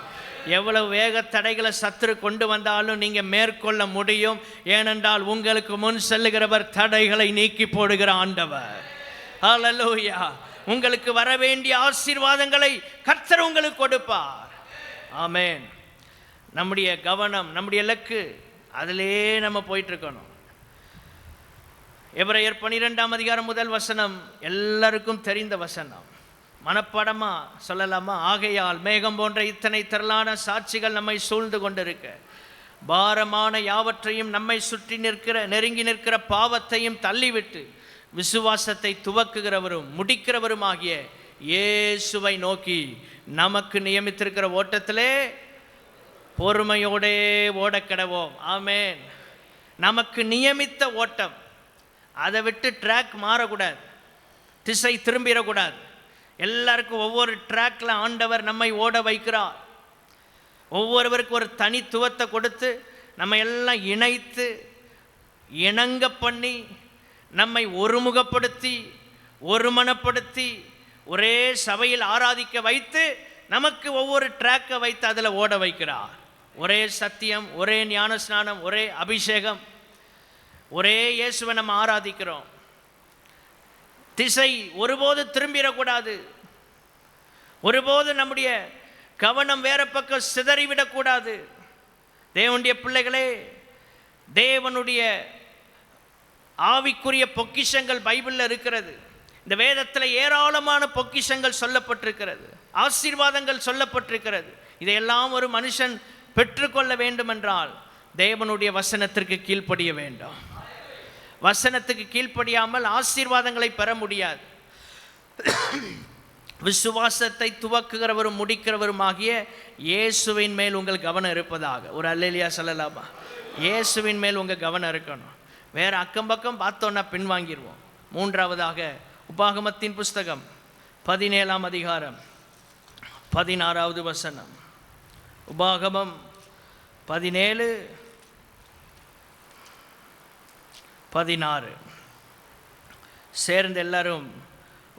எவ்வளவு வேக தடைகளை சத்துரு கொண்டு வந்தாலும் நீங்கள் மேற்கொள்ள முடியும். ஏனென்றால் உங்களுக்கு முன் செல்லுகிறவர் தடைகளை நீக்கி போடுகிற ஆண்டவர். ஹல்லேலூயா. உங்களுக்கு வர வேண்டிய ஆசீர்வாதங்களை கர்த்தர் உங்களுக்கு கொடுப்பார். ஆமென். நம்முடைய கவனம், நம்முடைய இலக்கு அதிலே நம்ம போயிட்டு இருக்கணும். எபிரேயர் 12ஆம் அதிகாரம் முதல் வசனம் எல்லாருக்கும் தெரிந்த வசனம். மனப்பாடமா சொல்லலாமா? ஆகையால் மேகம் போன்ற இத்தனை திரளான சாட்சிகள் நம்மை சூழ்ந்து கொண்டிருக்க, பாரமான யாவற்றையும் நம்மை சுற்றி நெருங்கி நிற்கிற பாவத்தையும் தள்ளிவிட்டு விசுவாசத்தை துவக்குகிறவரும் முடிக்கிறவரும் ஆகிய இயேசுவை நோக்கி நமக்கு நியமித்திருக்கிற ஓட்டத்திலே பொறுமையோடே ஓடக்கடவோம். ஆமென். நமக்கு நியமித்த ஓட்டம், அதை விட்டு ட்ராக் மாறக்கூடாது, திசை திரும்பிடக்கூடாது. எல்லாருக்கும் ஒவ்வொரு ட்ராக்ல ஆண்டவர் நம்மை ஓட வைக்கிறார். ஒவ்வொருவருக்கும் ஒரு தனித்துவத்தை கொடுத்து நம்ம எல்லாம் இணைத்து இணங்க பண்ணி நம்மை ஒருமுகப்படுத்தி ஒருமனப்படுத்தி ஒரே சபையில் ஆராதிக்க வைத்து நமக்கு ஒவ்வொரு ட்ராக்கை வைத்து அதில் ஓட வைக்கிறார். ஒரே சத்தியம், ஒரே ஞானஸ்நானம், ஒரே அபிஷேகம், ஒரே இயேசுவை நம்ம ஆராதிக்கிறோம். திசை ஒருபோது திரும்பிடக்கூடாது. ஒருபோது நம்முடைய கவனம் வேற பக்கம் சிதறிவிடக்கூடாது. தேவனுடைய பிள்ளைகளே, தேவனுடைய ஆவிக்குரிய பொக்கிஷங்கள் பைபிளில் இருக்கிறது. இந்த வேதத்தில் ஏராளமான பொக்கிஷங்கள் சொல்லப்பட்டிருக்கிறது, ஆசீர்வாதங்கள் சொல்லப்பட்டிருக்கிறது. இதையெல்லாம் ஒரு மனுஷன் பெற்றுக்கொள்ள வேண்டும் என்றால் தேவனுடைய வசனத்திற்கு கீழ்ப்படிய வேண்டும். வசனத்துக்கு கீழ்ப்படியாமல் ஆசீர்வாதங்களை பெற முடியாது. விசுவாசத்தை துவக்குகிறவரும் முடிக்கிறவரும் ஆகிய இயேசுவின் மேல் உங்கள் கவனம் இருப்பதாக. ஒரு அல்லேலியா சொல்லலாமா? இயேசுவின் மேல் உங்கள் கவனம் இருக்கணும். வேற அக்கம் பக்கம் பார்த்தோன்னா பின்வாங்கிடுவோம். மூன்றாவதாக உபாகமத்தின் புஸ்தகம் 17ஆம் அதிகாரம் 16வது வசனம். உபாகமம் 17:16 சேர்ந்து எல்லாரும்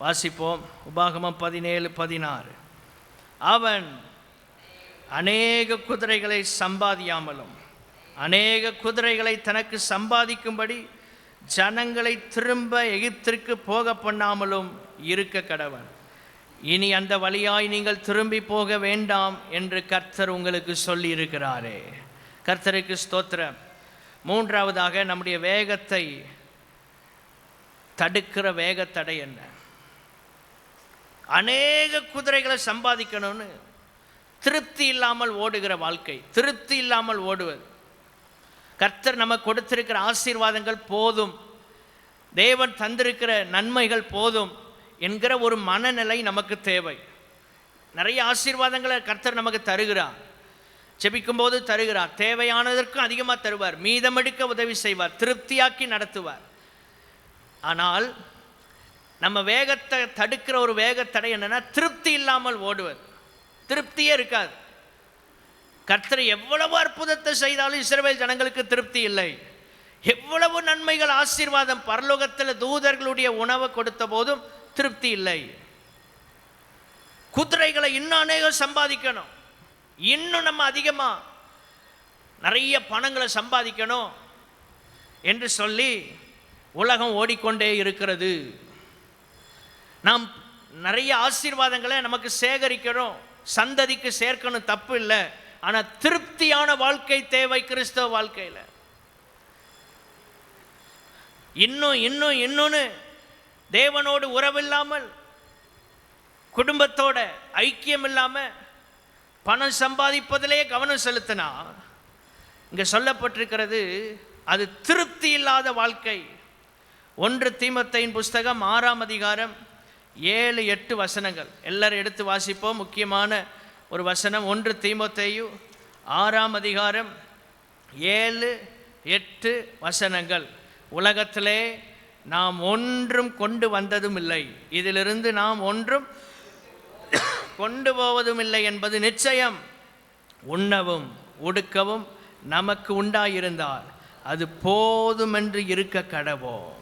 வாசிப்போம். உபாகமம் 17:16. அவன் அநேக குதிரைகளை சம்பாதியாமலும் அநேக குதிரைகளை தனக்கு சம்பாதிக்கும்படி ஜனங்களை திரும்ப எகிப்திற்கு போக பண்ணாமலும் இருக்க கடவன். இனி அந்த வழியாய் நீங்கள் திரும்பி போக வேண்டாம் என்று கர்த்தர் உங்களுக்கு சொல்லி இருக்கிறாரே. கர்த்தருக்கு ஸ்தோத்திரம். மூன்றாவதாக நம்முடைய வேகத்தை தடுக்கிற வேகத்தடை என்ன? அநேக குதிரைகளை சம்பாதிக்கணும்னு திருப்தி இல்லாமல் ஓடுகிற வாழ்க்கை, திருப்தி இல்லாமல் ஓடுவது. கர்த்தர் நமக்கு கொடுத்திருக்கிற ஆசீர்வாதங்கள் போதும், தேவன் தந்திருக்கிற நன்மைகள் போதும் என்கிற ஒரு மனநிலை நமக்கு தேவை. நிறைய ஆசீர்வாதங்களை கர்த்தர் நமக்கு தருகிறார், ஜெபிக்கும் போது தருகிறார், தேவையானதற்கும் அதிகமாக தருவார், மீதமெடுக்க உதவி செய்வார், திருப்தியாக்கி நடத்துவார். ஆனால் நம்ம வேகத்தை தடுக்கிற ஒரு வேகத்தடை என்னன்னா திருப்தி இல்லாமல் ஓடுவது. திருப்தியே இருக்காது. கர்த்தர் எவ்வளவு அற்புதத்தை செய்தாலும் இஸ்ரவேல் ஜனங்களுக்கு திருப்தி இல்லை. எவ்வளவு நன்மைகள் ஆசீர்வாதம், பரலோகத்தில் தூதர்களுடைய உணவை கொடுத்த போதும் திருப்தி இல்லை. குதிரைகளை இன்னும் அநேகம் சம்பாதிக்கணும், இன்னும் நம்ம அதிகமாக நிறைய பணங்களை சம்பாதிக்கணும் என்று சொல்லி உலகம் ஓடிக்கொண்டே இருக்கிறது. நாம் நிறைய ஆசீர்வாதங்களை நமக்கு சேகரிக்கணும், சந்ததிக்கு சேர்க்கணும், தப்பு இல்லை. ஆனால் திருப்தியான வாழ்க்கை தேவை கிறிஸ்தவ வாழ்க்கையில். இன்னொன்று தேவனோடு உறவில்லாமல், குடும்பத்தோட ஐக்கியம் இல்லாமல் பணம் சம்பாதிப்பதிலே கவனம் செலுத்தினா இங்கே சொல்லப்பட்டிருக்கிறது அது திருப்தி இல்லாத வாழ்க்கை. 1 தீமோத்தேயின் புஸ்தகம் 6ஆம் அதிகாரம் 7-8 வசனங்கள் எல்லாரும் எடுத்து வாசிப்போம். முக்கியமான ஒரு வசனம். 1 தீமோத்தேயு 6ஆம் அதிகாரம் 7-8 வசனங்கள். உலகத்திலே நாம் ஒன்றும் கொண்டு வந்ததும் இல்லை, இதிலிருந்து நாம் ஒன்றும் கொண்டு போவதும் இல்லை என்பது நிச்சயம். உண்ணவும் உடுக்கவும் நமக்கு உண்டாயிருந்தால் அது போதுமென்று இருக்க கடவோம்.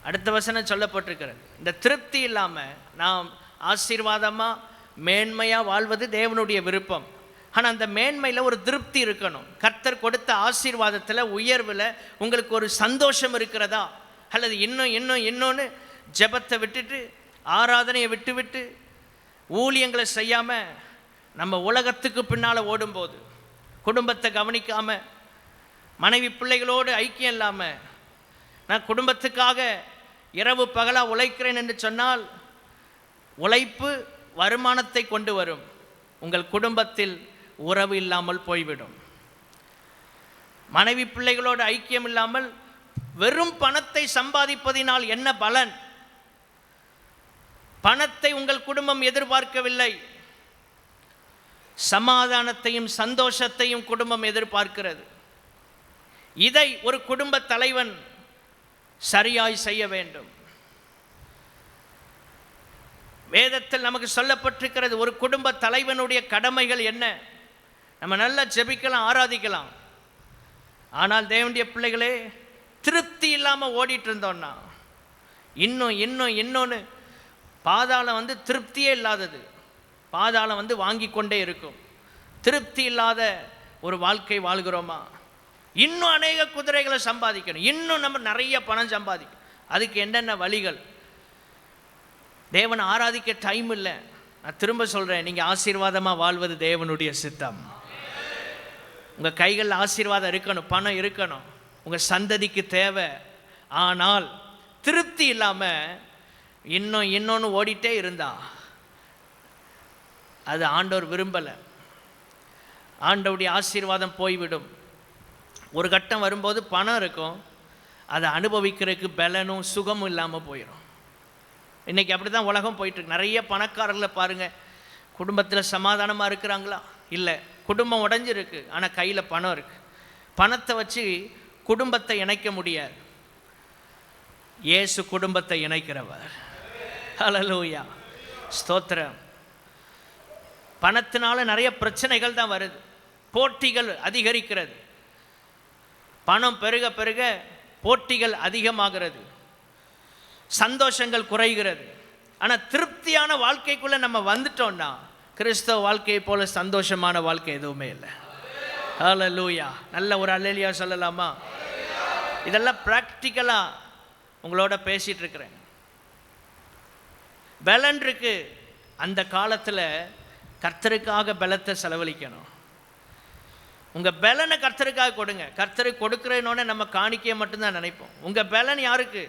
அடுத்த வசனம் சொல்லப்பட்டிருக்கிறது, இந்த திருப்தி இல்லாமல் நாம் ஆசீர்வாதமாக மேன்மையாக வாழ்வது தேவனுடைய விருப்பம். ஆனால் அந்த மேன்மையில் ஒரு திருப்தி இருக்கணும். கர்த்தர் கொடுத்த ஆசீர்வாதத்தில், உயர்வில் உங்களுக்கு ஒரு சந்தோஷம் இருக்கிறதா? அல்லது இன்னொன்று ஜெபத்தை விட்டுட்டு, ஆராதனையை விட்டு ஊழியங்களை செய்யாமல் நம்ம உலகத்துக்கு பின்னால் ஓடும்போது, குடும்பத்தை கவனிக்காமல், மனைவி பிள்ளைகளோடு ஐக்கியம் இல்லாமல், நான் குடும்பத்துக்காக இரவு பகலாக உழைக்கிறேன் என்று சொன்னால், உழைப்பு வருமானத்தை கொண்டு வரும், உங்கள் குடும்பத்தில் உறவு இல்லாமல் போய்விடும். மனைவி பிள்ளைகளோடு ஐக்கியம் இல்லாமல் வெறும் பணத்தை சம்பாதிப்பதினால் என்ன பலன்? பணத்தை உங்கள் குடும்பம் எதிர்பார்க்கவில்லை, சமாதானத்தையும் சந்தோஷத்தையும் குடும்பம் எதிர்பார்க்கிறது. இதை ஒரு குடும்ப தலைவன் சரியாய் செய்ய வேண்டும். வேதத்தில் நமக்கு சொல்லப்பட்டிருக்கிறது, ஒரு குடும்ப தலைவனுடைய கடமைகள் என்ன? நம்ம நல்லா ஜெபிக்கலாம், ஆராதிக்கலாம். ஆனால் தேவனுடைய பிள்ளைகளே, திருப்தி இல்லாமல் ஓடிட்டு இருந்தோம்னா, இன்னொன்று பாதாளம் திருப்தியே இல்லாதது. பாதாளம் வாங்கி கொண்டே இருக்கும். திருப்தி இல்லாத ஒரு வாழ்க்கை வாழ்கிறோமா? இன்னும் அநேக குதிரைகளை சம்பாதிக்கணும், இன்னும் நம்ம நிறைய பணம் சம்பாதிக்கணும். அதுக்கு என்னென்ன வழிகள்? தேவனை ஆராதிக்க டைம் இல்லை. நான் திரும்ப சொல்கிறேன், நீங்கள் ஆசீர்வாதமாக வாழ்வது தேவனுடைய சித்தம். உங்கள் கைகளில் ஆசீர்வாதம் இருக்கணும், பணம் இருக்கணும், உங்கள் சந்ததிக்கு தேவை. ஆனால் திருப்தி இல்லாமல் இன்னொன்று ஓடிட்டே இருந்தா அது ஆண்டவர் விரும்பலை. ஆண்டவருடைய ஆசீர்வாதம் போய்விடும். ஒரு கட்டம் வரும்போது பணம் இருக்கும், அதை அனுபவிக்கிறதுக்கு பலனும் சுகமும் இல்லாமல் போயிடும். இன்றைக்கி அப்படி தான் உலகம் போயிட்டுருக்கு. நிறைய பணக்காரர்களை பாருங்கள், குடும்பத்தில் சமாதானமாக இருக்கிறாங்களா? இல்லை. குடும்பம் உடஞ்சிருக்கு, ஆனால் கையில் பணம் இருக்குது. பணத்தை வச்சு குடும்பத்தை இணைக்க முடியாது. இயேசு குடும்பத்தை இணைக்கிறவர். ஹல்லேலூயா, ஸ்தோத்திரம். பணத்தினால நிறைய பிரச்சனைகள் தான் வருது, போட்டிகள் அதிகரிக்கிறது. பணம் பெருக பெருக போட்டிகள் அதிகமாகிறது, சந்தோஷங்கள் குறைகிறது. ஆனால் திருப்தியான வாழ்க்கைக்குள்ளே நம்ம வந்துட்டோம்னா, கிறிஸ்தவ வாழ்க்கையை போல சந்தோஷமான வாழ்க்கை எதுவுமே இல்லை. ஹல்லேலூயா, நல்ல ஒரு அல்லேலூயா சொல்லலாமா? இதெல்லாம் ப்ராக்டிக்கலாக உங்களோட பேசிகிட்டு இருக்கிறேன். பலன் இருக்கு. அந்த காலத்தில் கர்த்தருக்காக பலத்தை செலவழிக்கணும். உங்கள் பலனை கர்த்தருக்காக கொடுங்க. கர்த்தருக்கு கொடுக்குறேன்னொன்னே நம்ம காணிக்கையை மட்டும்தான் நினைப்போம். உங்கள் பலன் யாருக்கு?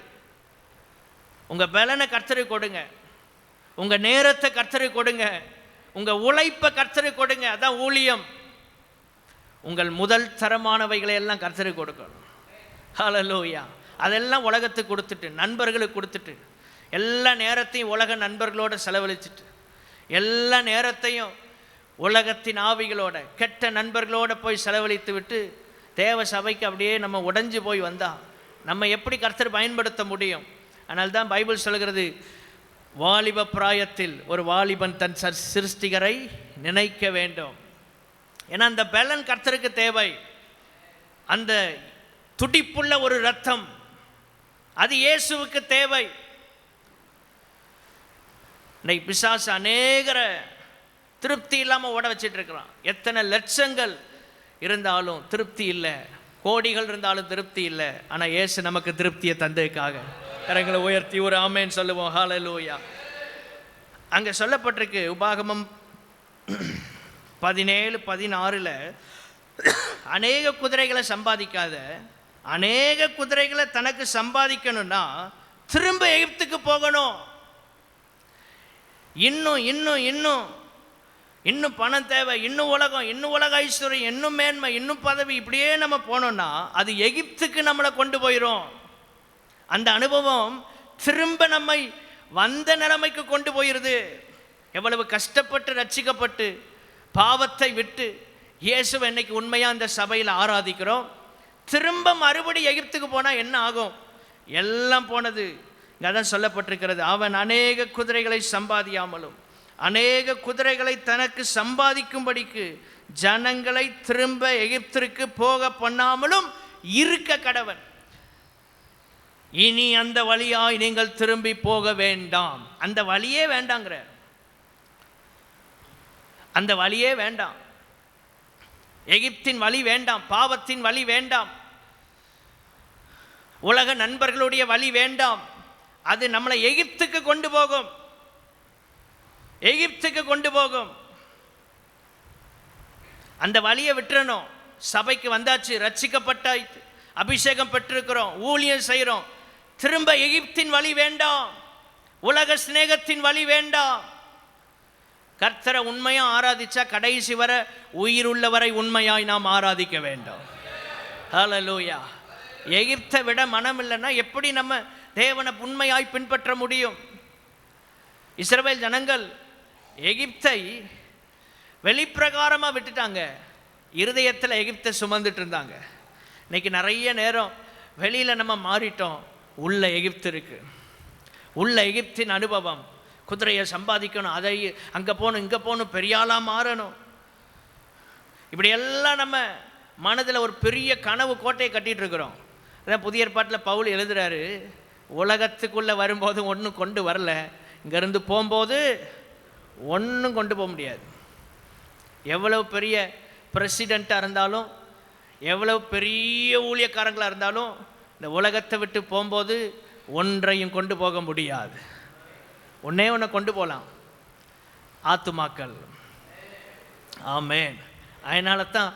உங்கள் பலனை கர்த்தருக்கு கொடுங்க. உங்கள் நேரத்தை கர்த்தருக்கு கொடுங்க. உங்கள் உழைப்பை கர்த்தருக்கு கொடுங்க. அதான் ஊழியம். உங்கள் முதல் தரமானவைகளை எல்லாம் கர்த்தருக்கு கொடுக்கணும். ஹல்லேலூயா. அதெல்லாம் உலகத்துக்கு கொடுத்துட்டு, நண்பர்களுக்கு கொடுத்துட்டு, எல்லா நேரத்தையும் உலக நண்பர்களோடு செலவழிச்சிட்டு, எல்லா நேரத்தையும் உலகத்தின் ஆவிகளோட, கெட்ட நண்பர்களோடு போய் செலவழித்து விட்டு தேவ சபைக்கு அப்படியே நம்ம உடைஞ்சு போய் வந்தால் நம்ம எப்படி கர்த்தர் பயன்படுத்த முடியும்? ஆனால் தான் பைபிள் சொல்கிறது, வாலிப பிராயத்தில் ஒரு வாலிபன் தன் சிருஷ்டிகரை நினைக்க வேண்டும். ஏன்னா அந்த பலன் கர்த்தருக்கு தேவை. அந்த துடிப்புள்ள ஒரு ரத்தம், அது இயேசுவுக்கு தேவை. இன்னைக்கு பிசாசு அநேகரை திருப்தி இல்லாமல் ஓட வச்சிட்டு இருக்கிறான். எத்தனை லட்சங்கள் இருந்தாலும் திருப்தி இல்லை, கோடிகள் இருந்தாலும் திருப்தி இல்லை. ஆனால் இயேசு நமக்கு திருப்தியை தந்ததுக்காக கரங்களை உயர்த்தி ஒரு ஆமேன் சொல்லுவோம். ஹல்லேலூயா. அங்கே சொல்லப்பட்டிருக்கு, உபாகமம் 17:16 அநேக குதிரைகளை சம்பாதிக்காத, அநேக குதிரைகளை தனக்கு சம்பாதிக்கணும்னா திரும்ப எகிப்துக்கு போகணும். இன்னும் பணம் தேவை, இன்னும் உலகம், இன்னும் உலக ஐஸ்வர்யம், இன்னும் மேன்மை, இன்னும் பதவி, இப்படியே நம்ம போனோம்னா அது எகிப்துக்கு நம்மளை கொண்டு போயிடும். அந்த அனுபவம் திரும்ப நம்மை வந்த நிலைமைக்கு கொண்டு போயிடுது. எவ்வளவு கஷ்டப்பட்டு ரட்சிக்கப்பட்டு பாவத்தை விட்டு இயேசுவை இன்னைக்கு உண்மையாக அந்த சபையில் ஆராதிக்கிறோம். திரும்ப மறுபடி எகிப்துக்கு போனால் என்ன ஆகும்? எல்லாம் போனது. இங்கே தான் சொல்லப்பட்டிருக்கிறது, அவன் அநேக குதிரைகளை சம்பாதியாமலும் அநேக குதிரைகளை தனக்கு சம்பாதிக்கும்படிக்கு ஜனங்களை திரும்ப எகிப்திற்கு போக பண்ணாமலும் இருக்க கடவன். இனி அந்த வழியாய் நீங்கள் திரும்பி போக வேண்டாம். அந்த வழியே வேண்டாங்கிற, அந்த வழியே வேண்டாம். எகிப்தின் வழி வேண்டாம், பாவத்தின் வழி வேண்டாம், உலக நண்பர்களுடைய வழி வேண்டாம். அது நம்மளை எகிப்துக்கு கொண்டு போகும், எகிப்துக்கு கொண்டு போகும். அந்த வழியை விட்டுறணும். சபைக்கு வந்தாச்சு, ரட்சிக்கப்பட்டாச்சு, அபிஷேகம் பெற்றிருக்கிறோம், ஊழியம் செய்கிறோம். திரும்ப எகிப்தின் வழி வேண்டாம், உலக சிநேகத்தின் வழி வேண்டாம். கர்த்தரை உண்மையா ஆராதிச்சா கடைசி வரை உயிருள்ளவரை உண்மையாய் நாம் ஆராதிக்க வேண்டும். ஹல்லேலூயா. எகிப்தை விட மனம் இல்லைன்னா எப்படி நம்ம தேவனை உண்மையாய் பின்பற்ற முடியும்? இஸ்ரவேல் ஜனங்கள் எகிப்தை வெளிப்பிரகாரமாக விட்டுட்டாங்க, இருதயத்தில் எகிப்தை சுமந்துட்டு இருந்தாங்க. இன்னைக்கு நிறைய நேரம் வெளியில் நம்ம மாறிட்டோம், உள்ள எகிப்து இருக்கு. உள்ள எகிப்தின் அனுபவம், குதிரையை சம்பாதிக்கணும், அதை அங்கே போகணும், இங்கே போகணும், பெரியாளாக மாறணும். இப்படி எல்லாம் நம்ம மனதில் ஒரு பெரிய கனவு கோட்டையை கட்டிகிட்டு இருக்கிறோம். அதான் புதிய ஏற்பாட்டில் பவுல் எழுதுகிறாரு, உலகத்துக்குள்ளே வரும்போது ஒன்றும் கொண்டு வரல, இங்கேருந்து போகும்போது ஒன்றும் கொண்டு போக முடியாது. எவ்வளவு பெரிய பிரசிடெண்ட்டாக இருந்தாலும், எவ்வளவு பெரிய ஊழியக்காரங்களாக இருந்தாலும், இந்த உலகத்தை விட்டு போகும்போது ஒன்றையும் கொண்டு போக முடியாது. ஒன்றே ஒன்று கொண்டு போகலாம், ஆத்துமாக்கள். ஆமேன். அதனால தான்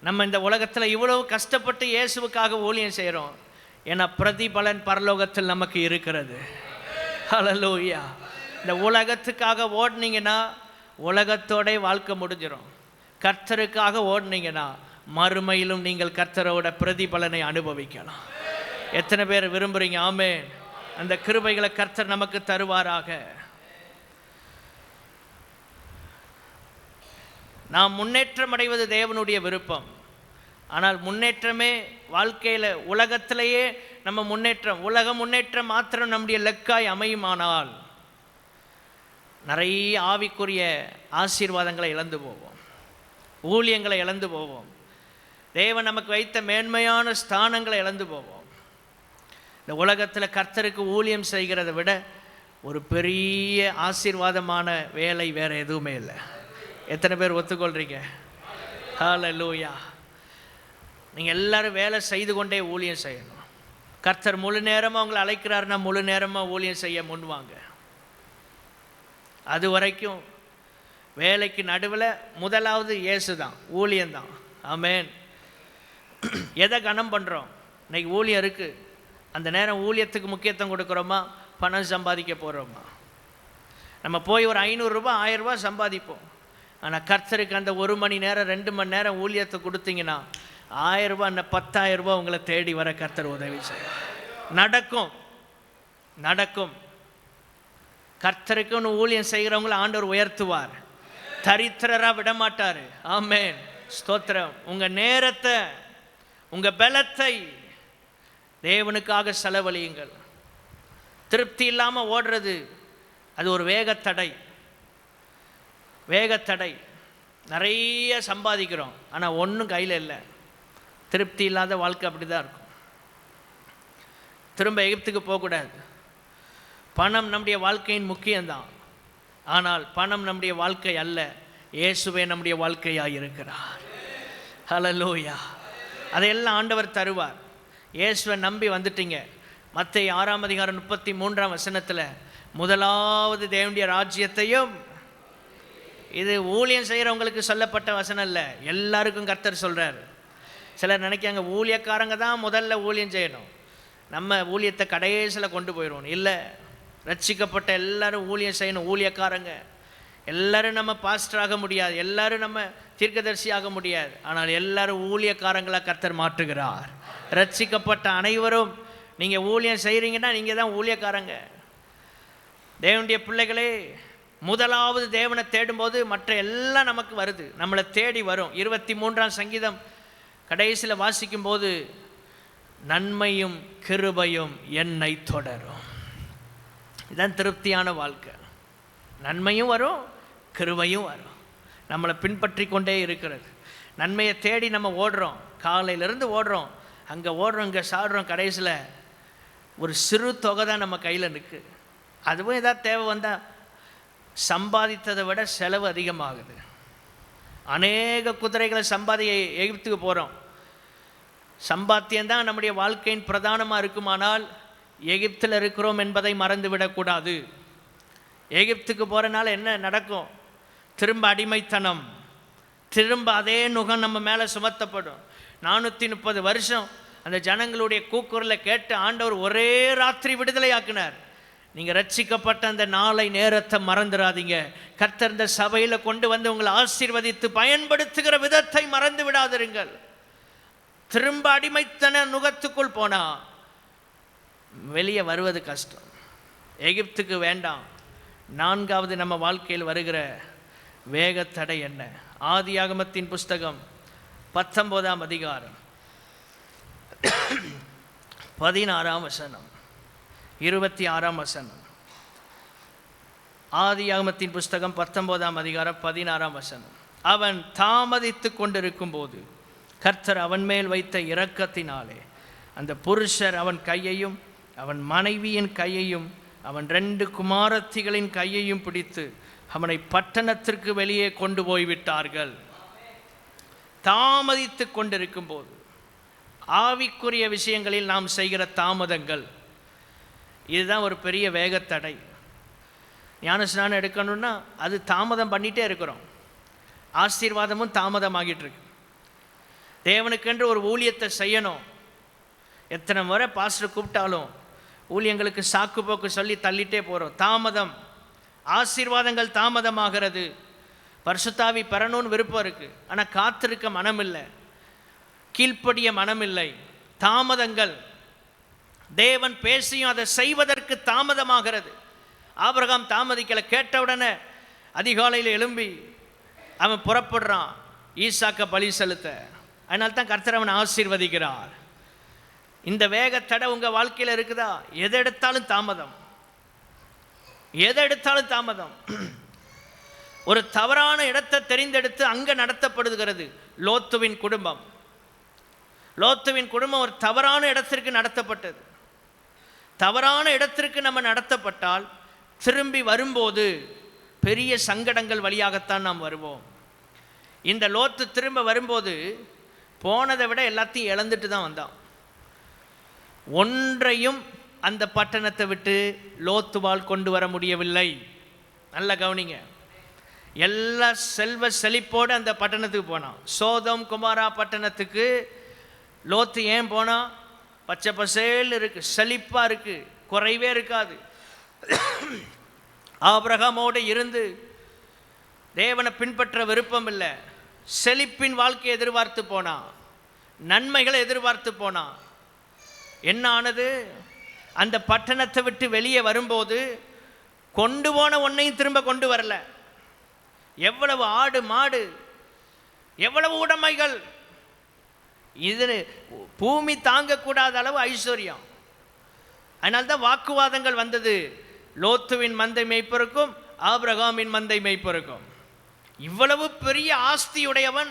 நம்ம இந்த உலகத்தில் இவ்வளவு கஷ்டப்பட்டு இயேசுவுக்காக ஊழியம் செய்கிறோம். ஏன்னா பிரதிபலன் பரலோகத்தில் நமக்கு இருக்கிறது. ஹல்லேலூயா. இந்த உலகத்துக்காக ஓடினீங்கன்னா உலகத்தோட வாழ்க்கை முடிஞ்சிடும். கர்த்தருக்காக ஓடினீங்கன்னா மறுமையிலும் நீங்கள் கர்த்தரோட பிரதிபலனை அனுபவிக்கலாம். எத்தனை பேர் விரும்புகிறீங்க? ஆமேன். அந்த கிருபைகளை கர்த்தர் நமக்கு தருவாராக. நாம் முன்னேற்றம் அடைவது தேவனுடைய விருப்பம். ஆனால் முன்னேற்றமே வாழ்க்கையில் உலகத்திலேயே நம்ம முன்னேற்றம், உலக முன்னேற்றம் மாத்திரம் நம்முடைய லெக்காய் அமையுமானால் நிறைய ஆவிக்குரிய ஆசீர்வாதங்களை இழந்து போவோம், ஊழியங்களை இழந்து போவோம், தேவன் நமக்கு வைத்த மேன்மையான ஸ்தானங்களை இழந்து போவோம். இந்த உலகத்தில் கர்த்தருக்கு ஊழியம் செய்கிறத விட ஒரு பெரிய ஆசீர்வாதமான வேலை வேறு எதுவுமே இல்லை. எத்தனை பேர் ஒத்துக்கொள்கிறீங்க? ஹல்லேலூயா. நீங்கள் எல்லோரும் வேலை செய்து கொண்டே ஊழியம் செய்யணும். கர்த்தர் முழு நேரமாக அவங்களை அழைக்கிறாருன்னா முழு நேரமாக ஊழியம் செய்ய முன்வாங்க. அது வரைக்கும் வேலைக்கு நடுவில் முதலாவது இயேசு தான், ஊழியம்தான். ஆமேன். எதை கனம் பண்ணுறோம்? இன்னைக்கு ஊழியம் இருக்குது, அந்த நேரம் ஊழியத்துக்கு முக்கியத்துவம் கொடுக்குறோமா, பணம் சம்பாதிக்க போகிறோமா? நம்ம போய் ஒரு 500 ரூபாய் 1000 ரூபாய் சம்பாதிப்போம். ஆனால் கர்த்தருக்கு அந்த 1 மணி நேரம் 2 மணி நேரம் ஊழியத்தை கொடுத்தீங்கன்னா 1000 ரூபாய், அந்த 10,000 ரூபாய் உங்களை தேடி வர கர்த்தர் உதவி செய்யும். நடக்கும், நடக்கும். கர்த்தருக்குன்னு ஊழியம் செய்கிறவங்களை ஆண்டவர் உயர்த்துவார், தரித்திரராக விடமாட்டார். ஆமேன். ஸ்தோத்திரம். உங்கள் நேரத்தை, உங்கள் பலத்தை தேவனுக்காக செலவழியுங்கள். திருப்தி இல்லாமல் ஓடுறது அது ஒரு வேகத்தடை, வேகத்தடை. நிறைய சம்பாதிக்கிறோம், ஆனால் ஒன்றும் கையில் இல்லை. திருப்தி இல்லாத வாழ்க்கை அப்படி தான் இருக்கும். திரும்ப எகிப்துக்கு போகக்கூடாது. பணம் நம்முடைய வாழ்க்கையின் முக்கியம்தான், ஆனால் பணம் நம்முடைய வாழ்க்கை அல்ல. இயேசுவே நம்முடைய வாழ்க்கையாக இருக்கிறார். ஹல்லேலூயா. அதையெல்லாம் ஆண்டவர் தருவார். இயேசுவை நம்பி வந்துட்டீங்க. மத்தேயு 6:33 முதலாவது தேவனுடைய ராஜ்யத்தையும், இது ஊழியம் செய்கிறவங்களுக்கு சொல்லப்பட்ட வசனம் இல்லை, எல்லாருக்கும் கர்த்தர் சொல்கிறார். சிலர் நினைக்காங்க ஊழியக்காரங்க தான் முதல்ல ஊழியம் செய்யணும், நம்ம ஊழியத்தை கடைசியில் கொண்டு போயிடுவோம். இல்லை, ரட்சிக்கப்பட்ட எல்லாரும் ஊழியம் செய்யணும். ஊழியக்காரங்க எல்லாரும் நம்ம பாஸ்டர் ஆக முடியாது, எல்லாரும் நம்ம தீர்க்கதரிசி ஆக முடியாது, ஆனால் எல்லாரும் ஊழியக்காரங்களாக கர்த்தர் மாற்றுகிறார். ரட்சிக்கப்பட்ட அனைவரும் நீங்கள் ஊழியம் செய்கிறீங்கன்னா நீங்கள் தான் ஊழியக்காரங்க. தேவனுடைய பிள்ளைகளே, முதலாவது தேவனை தேடும்போது மற்ற எல்லாம் நமக்கு வருது, நம்மளை தேடி வரும். 23ஆம் சங்கீதம் கடைசியில் வாசிக்கும்போது, நன்மையும் கிருபையும் என்னை தொடரும். இதுதான் திருப்தியான வாழ்க்கை. நன்மையும் வரும், கிருபையும் வரும். நம்மளை பின்பற்றி கொண்டே இருக்கிறது. நன்மையை தேடி நம்ம ஓடுறோம், காலையிலேருந்து ஓடுறோம், அங்கே ஓடுறோம், இங்கே சாடுறோம், கடைசியில் ஒரு சிறு தொகை தான் நம்ம கையில் நிற்கு. அதுவும் ஏதாவது தேவை வந்தால் சம்பாதித்ததை விட செலவு அதிகமாகுது. அநேக குதிரைகளை எகிப்துக்கு போகிறோம். சம்பாத்தியம்தான் நம்முடைய வாழ்க்கையின் பிரதானமாக இருக்குமானால் எகிப்தில் இருக்கிறோம் என்பதை மறந்துவிடக்கூடாது. எகிப்துக்கு போகிறனால என்ன நடக்கும்? திரும்ப அடிமைத்தனம், திரும்ப அதே நுகம் நம்ம மேலே சுமத்தப்படும். 430 வருஷம் அந்த ஜனங்களுடைய கூக்குரலை கேட்டு ஆண்டவர் ஒரே ராத்திரி விடுதலையாக்கினார். நீங்கள் ரட்சிக்கப்பட்ட அந்த நாளை நேரத்தை மறந்துடாதீங்க. கர்த்தர் இந்த சபையில் கொண்டு வந்து உங்களை ஆசீர்வதித்து பயன்படுத்துகிற விதத்தை மறந்து விடாதிருங்கள். திரும்ப அடிமைத்தன நுகத்துக்குள் போனால் வெளியே வருவது கஷ்டம். எகிப்துக்கு வேண்டாம். 4வது நம்ம வாழ்க்கையில் வருகிற வேகத்தடை என்ன? ஆதியாகமத்தின் புஸ்தகம் 19ஆம் அதிகாரம் 16ஆம் வசனம் 26ஆம் வசனம். ஆதியாகமத்தின் புஸ்தகம் 19ஆம் அதிகாரம் 16ஆம் வசனம். அவன் தாமதித்து கொண்டிருக்கும் போது கர்த்தர் அவன் மேல் வைத்த இரக்கத்தினாலே அந்த புருஷர் அவன் கையையும் அவன் மனைவியின் கையையும் அவன் 2 குமாரத்திகளின் கையையும் பிடித்து அவனை பட்டணத்திற்கு வெளியே கொண்டு போய்விட்டார்கள். தாமதித்து கொண்டிருக்கும் போது ஆவிக்குரிய விஷயங்களில் நாம் செய்கிற தாமதங்கள், இதுதான் ஒரு பெரிய வேகத்தடை. ஞானஸ்நானம் எடுக்கணும்னா அது தாமதம் பண்ணிகிட்டே இருக்கிறோம். ஆசீர்வாதமும் தாமதமாகிட்டு இருக்கு. தேவனுக்கென்று ஒரு ஊழியத்தை செய்யணும். எத்தனை முறை பாஸ்டர் கூப்பிட்டாலும் ஊழியங்களுக்கு சாக்கு போக்கு சொல்லி தள்ளிட்டே போகிறோம். தாமதம். ஆசீர்வாதங்கள் தாமதமாகிறது. பரிசுத்தாவி பெறணும்னு விருப்பம் இருக்குது, ஆனால் காத்திருக்க மனம் இல்லை, கீழ்ப்படிய மனம் இல்லை. தாமதங்கள். தேவன் பேசியும் அதை செய்வதற்கு தாமதமாகிறது. ஆபிரகாம் தாமதிக்கலை. கேட்டவுடனே அதிகாலையில் எழும்பி அவன் புறப்படுறான் ஈசாக்க பலி செலுத்த. அதனால தான் கர்த்தர் அவனை ஆசீர்வதிக்கிறார். இந்த வேகத்தடை உங்கள் வாழ்க்கையில் இருக்குதா? எதை எடுத்தாலும் தாமதம், எதை எடுத்தாலும் தாமதம். ஒரு தவறான இடத்தை தெரிந்தெடுத்து அங்கே நடத்தப்படுகிறது லோத்துவின் குடும்பம். லோத்துவின் குடும்பம் ஒரு தவறான இடத்திற்கு நடத்தப்பட்டது. தவறான இடத்திற்கு நம்ம நடத்தப்பட்டால் திரும்பி வரும்போது பெரிய சங்கடங்கள் வழியாகத்தான் நாம் வருவோம். இந்த லோத்து திரும்ப வரும்போது போனதை விட எல்லாத்தையும் இழந்துட்டு தான் வந்தான். ஒன்றையும் அந்த பட்டணத்தை விட்டு லோத்துவால் கொண்டு வர முடியவில்லை. நல்ல கவனிங்க. எல்லா செல்வ செழிப்போடு அந்த பட்டணத்துக்கு போனான். சோதம் குமாரா பட்டணத்துக்கு லோத்து ஏன் போனான்? பச்சை பசேல் இருக்கு, செழிப்பாக இருக்கு, குறைவே இருக்காது. ஆபிரகாமோடு இருந்து தேவனை பின்பற்ற விருப்பம் இல்லை, செழிப்பின் வாழ்க்கையை எதிர்பார்த்து போனான், நன்மைகளை எதிர்பார்த்து போனான். என்ன ஆனது? அந்த பட்டணத்தை விட்டு வெளியே வரும்போது கொண்டு போன ஒன்றையும் திரும்ப கொண்டு வரல. எவ்வளவு ஆடு மாடு, எவ்வளவு உடைமைகள், இது பூமி தாங்கக்கூடாத அளவு ஐஸ்வர்யம். அதனால்தான் வாக்குவாதங்கள் வந்தது லோத்துவின் மந்தை மேய்ப்பருக்கும் ஆபிரகாமின் மந்தை மேய்ப்பருக்கும். இவ்வளவு பெரிய ஆஸ்தியுடையவன்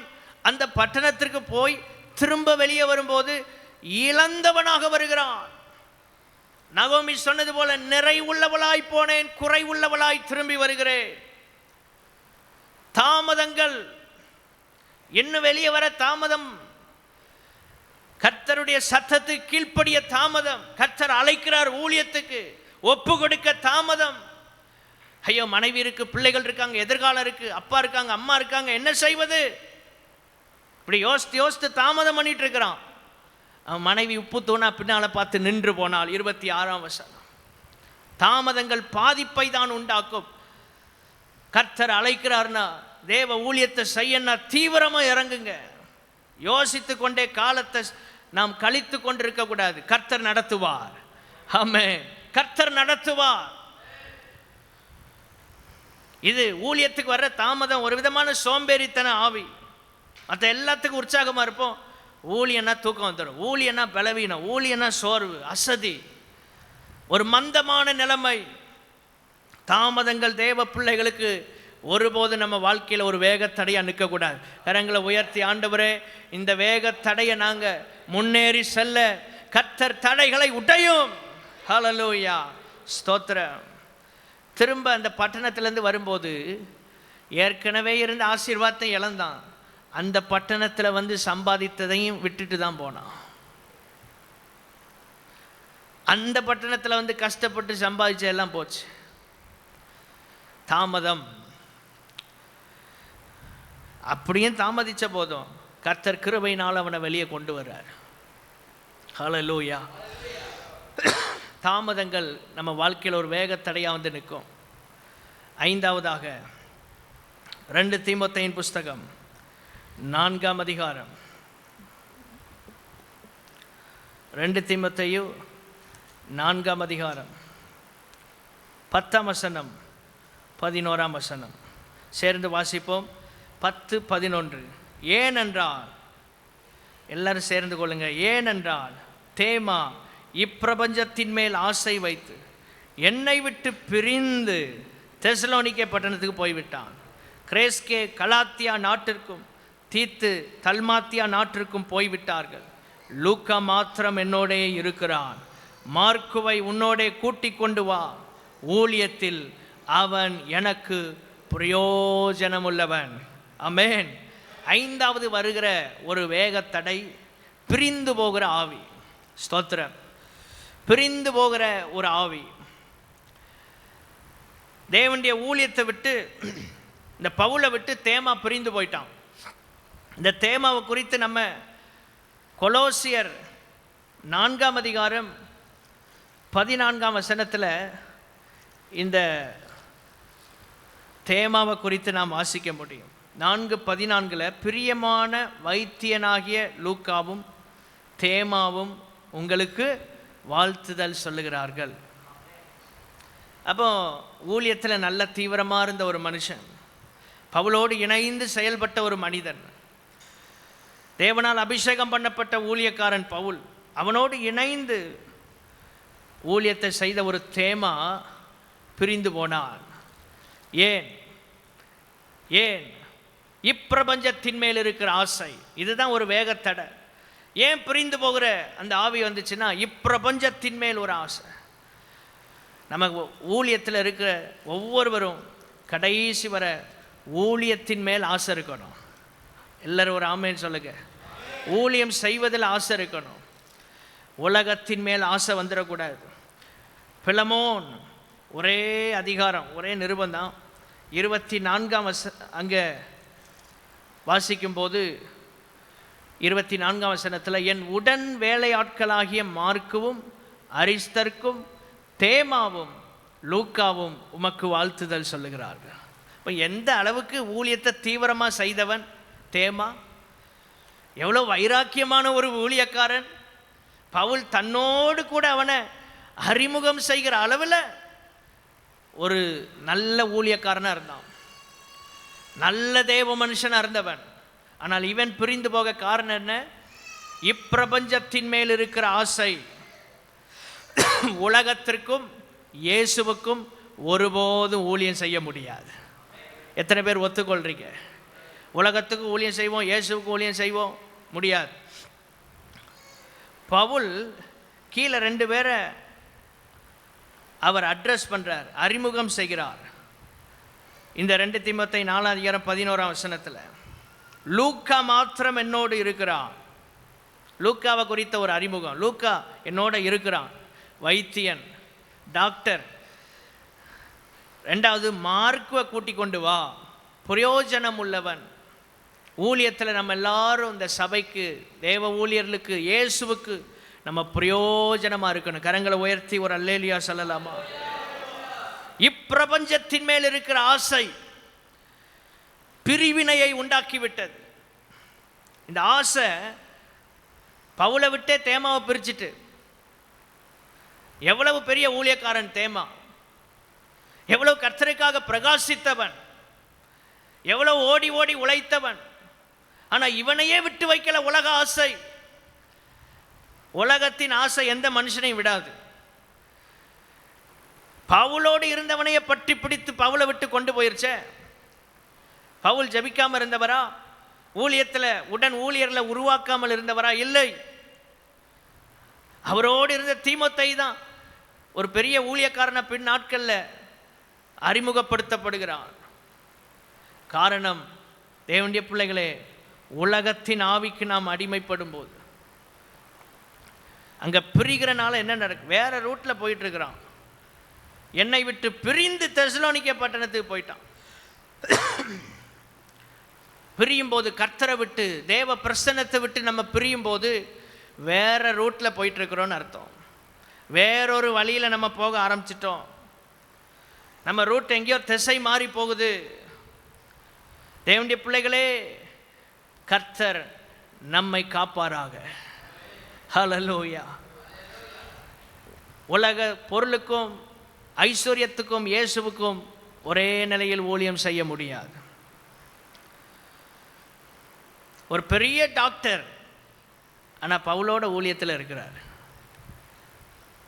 அந்த பட்டணத்திற்கு போய் திரும்ப வெளியே வரும்போது இழந்தவனாக வருகிறான். நகோமி சொன்னது போல, நிறை உள்ளவளாய் போனேன், குறை உள்ளவளாய் திரும்பி வருகிறேன். தாமதங்கள். இன்னும் வெளியே வர தாமதம். கர்த்தருடைய சத்தத்துக்கு கீழ்ப்படிய தாமதம். கர்த்தர் அழைக்கிறார் ஊழியத்துக்கு, ஒப்பு கொடுக்க தாமதம். ஐயோ, மனைவி இருக்கு, பிள்ளைகள் இருக்காங்க, எதிர்காலம் இருக்கு, அப்பா இருக்காங்க, அம்மா இருக்காங்க, என்ன செய்வது? இப்படி யோசித்து யோசித்து தாமதம் பண்ணிட்டு இருக்கிறான். அவன் மனைவி உப்பு தூணா பின்னால் பார்த்து நின்று போனால். 26ஆம் வசனம். தாமதங்கள் பாதிப்பை தான் உண்டாக்கும். கர்த்தர் அழைக்கிறார்னா, தேவ ஊழியத்தை செய்யனா தீவிரமாக இறங்குங்க. யோசித்து கொண்டே காலத்தை நாம் கழித்து கொண்டிருக்க கூடாது. கர்த்தர் நடத்துவார். ஆமென். கர்த்தர் நடத்துவார். இது ஊழியத்துக்கு வர்ற தாமதம் ஒரு விதமான சோம்பேறித்தன ஆவி. மற்ற எல்லாத்துக்கும் உற்சாகமாக இருப்போம். ஊழியன்னா தூக்கம் வந்துடும், ஊழியன்னா பலவீனம், ஊழியன்னா சோர்வு, அசதி, ஒரு மந்தமான நிலைமை. தாமதங்கள் தேவ பிள்ளைகளுக்கு ஒருபோது நம்ம வாழ்க்கையில் ஒரு வேகத்தடையாக நிற்கக்கூடாது. கரங்களை உயர்த்தி, ஆண்டவரே இந்த வேகத்தடையை நாங்கள் முன்னேறி செல்ல கர்த்தர் தடைகளை உடையும். ஹல்லேலூயா, ஸ்தோத்திரம். திரும்ப அந்த பட்டணத்திலேருந்து வரும்போது ஏற்கனவே இருந்த ஆசீர்வாதத்தை இழந்தான். அந்த பட்டணத்தில் வந்து சம்பாதித்ததையும் விட்டுட்டு தான் போனான். அந்த பட்டணத்தில் வந்து கஷ்டப்பட்டு சம்பாதிச்ச எல்லாம் போச்சு. தாமதம். அப்படியும் தாமதிச்ச போதும் கர்த்தர் கிருபையினால் அவனை வெளியே கொண்டு வர்றார். ஹல்லேலூயா. தாமதங்கள் நம்ம வாழ்க்கையில் ஒரு வேகத்தடையாக வந்து நிற்கும். ஐந்தாவதாக 2 தீமோத்தேயின் புஸ்தகம் 4ஆம் அதிகாரம், 2 தீமோத்தேயு 4ஆம் அதிகாரம் 10ஆம் வசனம் 11ஆம் வசனம் சேர்ந்து வாசிப்போம். 10, 11. ஏனென்றால், எல்லாரும் சேர்ந்து கொள்ளுங்க. ஏனென்றால் தேமா இப்பிரபஞ்சத்தின் மேல் ஆசை வைத்து என்னை விட்டு பிரிந்து தெசலோனிக்கே பட்டணத்துக்கு போய்விட்டான். கிரேஸ்கே கலாத்தியா நாட்டிற்கும் தீத்து தல்மாத்தியா நாட்டிற்கும் போய்விட்டார்கள். லூக்கா மாத்திரம் என்னோடே இருக்கிறான். மார்க்குவை உன்னோடே கூட்டிக் கொண்டு வா. ஊழியத்தில் அவன் எனக்கு பிரயோஜனமுள்ளவன். ஆமென். ஐந்தாவது வருகிற ஒரு வேகத்தடை பிரிந்து போகிற ஆவி. ஸ்தோத்திரம். பிரிந்து போகிற ஒரு ஆவி. தேவனுடைய ஊழியத்தை விட்டு, இந்த பவுலை விட்டு தேமா பிரிந்து போயிட்டான். இந்த தேமாவை குறித்து நம்ம கொலோசியர் 4ஆம் அதிகாரம் 14ஆம் வசனத்தில் இந்த தேமாவை குறித்து நாம் வாசிக்க முடியும். 4:14 பிரியமான வைத்தியனாகிய லூக்காவும் தேமாவும் உங்களுக்கு வாழ்த்துதல் சொல்லுகிறார்கள். அப்போ ஊழியத்தில் நல்ல தீவிரமாக இருந்த ஒரு மனுஷன், பவுலோடு இணைந்து செயல்பட்ட ஒரு மனிதன், தேவனால் அபிஷேகம் பண்ணப்பட்ட ஊழியக்காரன் பவுல், அவனோடு இணைந்து ஊழியத்தை செய்த ஒரு தேமா பிரிந்து போனான். ஏன்? இப்பிரபஞ்சத்தின் மேல் இருக்கிற ஆசை. இதுதான் ஒரு வேகத்தடை. ஏன் பிரிந்து போகிற அந்த ஆவி வந்துச்சுன்னா, இப்பிரபஞ்சத்தின் மேல் ஒரு ஆசை. நமக்கு ஊழியத்தில் இருக்கிற ஒவ்வொருவரும் கடைசி வர ஊழியத்தின் மேல் ஆசை இருக்கணும். எல்லாரும் ஒரு ஆமேன்னு சொல்லுங்க. ஊழியம் செய்வதில் ஆசை இருக்கணும். உலகத்தின் மேல் ஆசை வந்துடக்கூடாது. பிலமோன் ஒரே அதிகாரம், ஒரே நிருபந்தான். 24ஆம் அங்கே வாசிக்கும்போது 24ஆம் வசனத்தில், என் உடன் வேலையாட்களாகிய மார்க்குவும் அரிஸ்தர்க்கும் தேமாவும் லூக்காவும் உமக்கு வாழ்த்துதல் சொல்லுகிறார்கள். இப்போ எந்த அளவுக்கு ஊழியத்தை தீவிரமாக செய்தவன் தேமா, எவ்வளோ வைராக்கியமான ஒரு ஊழியக்காரன். பவுல் தன்னோடு கூட அவனை அறிமுகம் செய்கிற அளவில் ஒரு நல்ல ஊழியக்காரனாக இருந்தான், நல்ல தேவ மனுஷனாக இருந்தவன். ஆனால் இவன் பிரிந்து போக காரணம் என்ன? இப்பிரபஞ்சத்தின் மேல் இருக்கிற ஆசை. உலகத்திற்கும் இயேசுவுக்கும் ஒருபோதும் ஊழியம் செய்ய முடியாது. எத்தனை பேர் ஒத்துக்கொள்றீங்க? உலகத்துக்கு ஊழியம் செய்வோம், இயேசுவுக்கு ஊழியம் செய்வோம், முடியாது. பவுல் கீழே 2 பேரை அவர் அட்ரஸ் பண்ணுறார், அறிமுகம் செய்கிறார். இந்த 2 தீமோத்தேயு 4ஆம் அதிகாரம் 11ஆம் வசனத்தில், லூக்கா மாத்திரம் என்னோடு இருக்கிறான். லூக்காவை குறித்த ஒரு அறிமுகம். லூக்கா என்னோட இருக்கிறான், வைத்தியன், டாக்டர். 2வது மார்க்குவை கூட்டி கொண்டு வா, பிரயோஜனம் உள்ளவன். ஊழியத்தில் நம்ம எல்லாரும் இந்த சபைக்கு, தேவ ஊழியர்களுக்கு, இயேசுவுக்கு நம்ம பிரயோஜனமாக இருக்கணும். கரங்களை உயர்த்தி ஒரு அல்லேலியா சொல்லலாமா? இப்பிரபஞ்சத்தின் மேல் இருக்கிற ஆசை பிரிவினையை உண்டாக்கிவிட்டது. இந்த ஆசை பவுலை விட்டே தேமாவை பிரிச்சுட்டு, எவ்வளவு பெரிய ஊழியக்காரன் தேமா, எவ்வளவு கர்த்தருக்காக பிரகாசித்தவன், எவ்வளவு ஓடி ஓடி உழைத்தவன். ஆனால் இவனையே விட்டு வைக்கல உலக ஆசை. உலகத்தின் ஆசை எந்த மனுஷனையும் விடாது. பவுலோடு இருந்தவனையே பற்றி பிடித்து பவுலை விட்டு கொண்டு போயிருச்சே. பவுல் ஜெபிக்காமல் இருந்தவரா? ஊழியத்தில் உடன் ஊழியர்களை உருவாக்காமல் இருந்தவரா? இல்லை. அவரோடு இருந்த தீமோத்தை தான் ஒரு பெரிய ஊழியக்காரனை பின் நாட்களில் அறிமுகப்படுத்தப்படுகிறான். காரணம், தேவனுடைய பிள்ளைகளே, உலகத்தின் ஆவிக்கு நாம் அடிமைப்படும் போது அங்கே பிரிகிறனால என்ன நடக்கும்? வேற ரூட்டில் போயிட்டு இருக்கிறான். என்னை விட்டு பிரிந்து தெசலோனிக்கே பட்டணத்துக்கு போயிட்டான். பிரியும் போது, கர்த்தரை விட்டு, தேவ பிரசன்னத்தை விட்டு நம்ம பிரியும் போது வேற ரூட்டில் போயிட்டு இருக்கிறோன்னு அர்த்தம். வேறொரு வழியில் நம்ம போக ஆரம்பிச்சிட்டோம். நம்ம ரூட் எங்கேயோ திசை மாறி போகுது. தேவனுடைய பிள்ளைகளே, கர்த்தர் நம்மை காப்பாராக. ஹல்லேலூயா. உலக பொருளுக்கும் ஐஸ்வர்யத்துக்கும் இயேசுவுக்கும் ஒரே நிலையில் ஊழியம் செய்ய முடியாது. ஒரு பெரிய டாக்டர் ஆனால் பவுலோட ஊழியத்தில் இருக்கிறார்.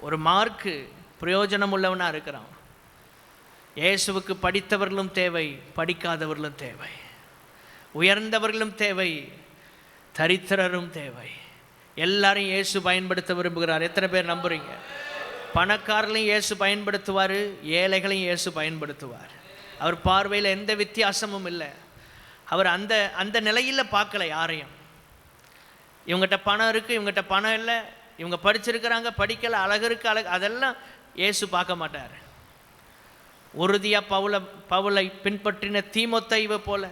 ஒரு மார்க்கு பிரயோஜனம் உள்ளவனாக இருக்கிறான். இயேசுவுக்கு படித்தவர்களும் தேவை, படிக்காதவர்களும் தேவை. உயர்ந்தவர்களும் தேவை, தரித்திரரும் தேவை. எல்லாரையும் இயேசு பயன்படுத்த விரும்புகிறார். எத்தனை பேர் நம்புறீங்க? பணக்காரர்களையும் இயேசு பயன்படுத்துவார், ஏழைகளையும் இயேசு பயன்படுத்துவார். அவர் பார்வையில் எந்த வித்தியாசமும் இல்லை. அவர் அந்த அந்த நிலையில் பார்க்கல யாரையும். இவங்ககிட்ட பணம் இருக்குது, இவங்ககிட்ட பணம் இல்லை, இவங்க படிச்சிருக்கிறாங்க, படிக்கலை, அழகு இருக்குது, அழகு, அதெல்லாம் இயேசு பார்க்க மாட்டார். உறுதியாக பவுலை பின்பற்றின தீமோத்தேயுவை போல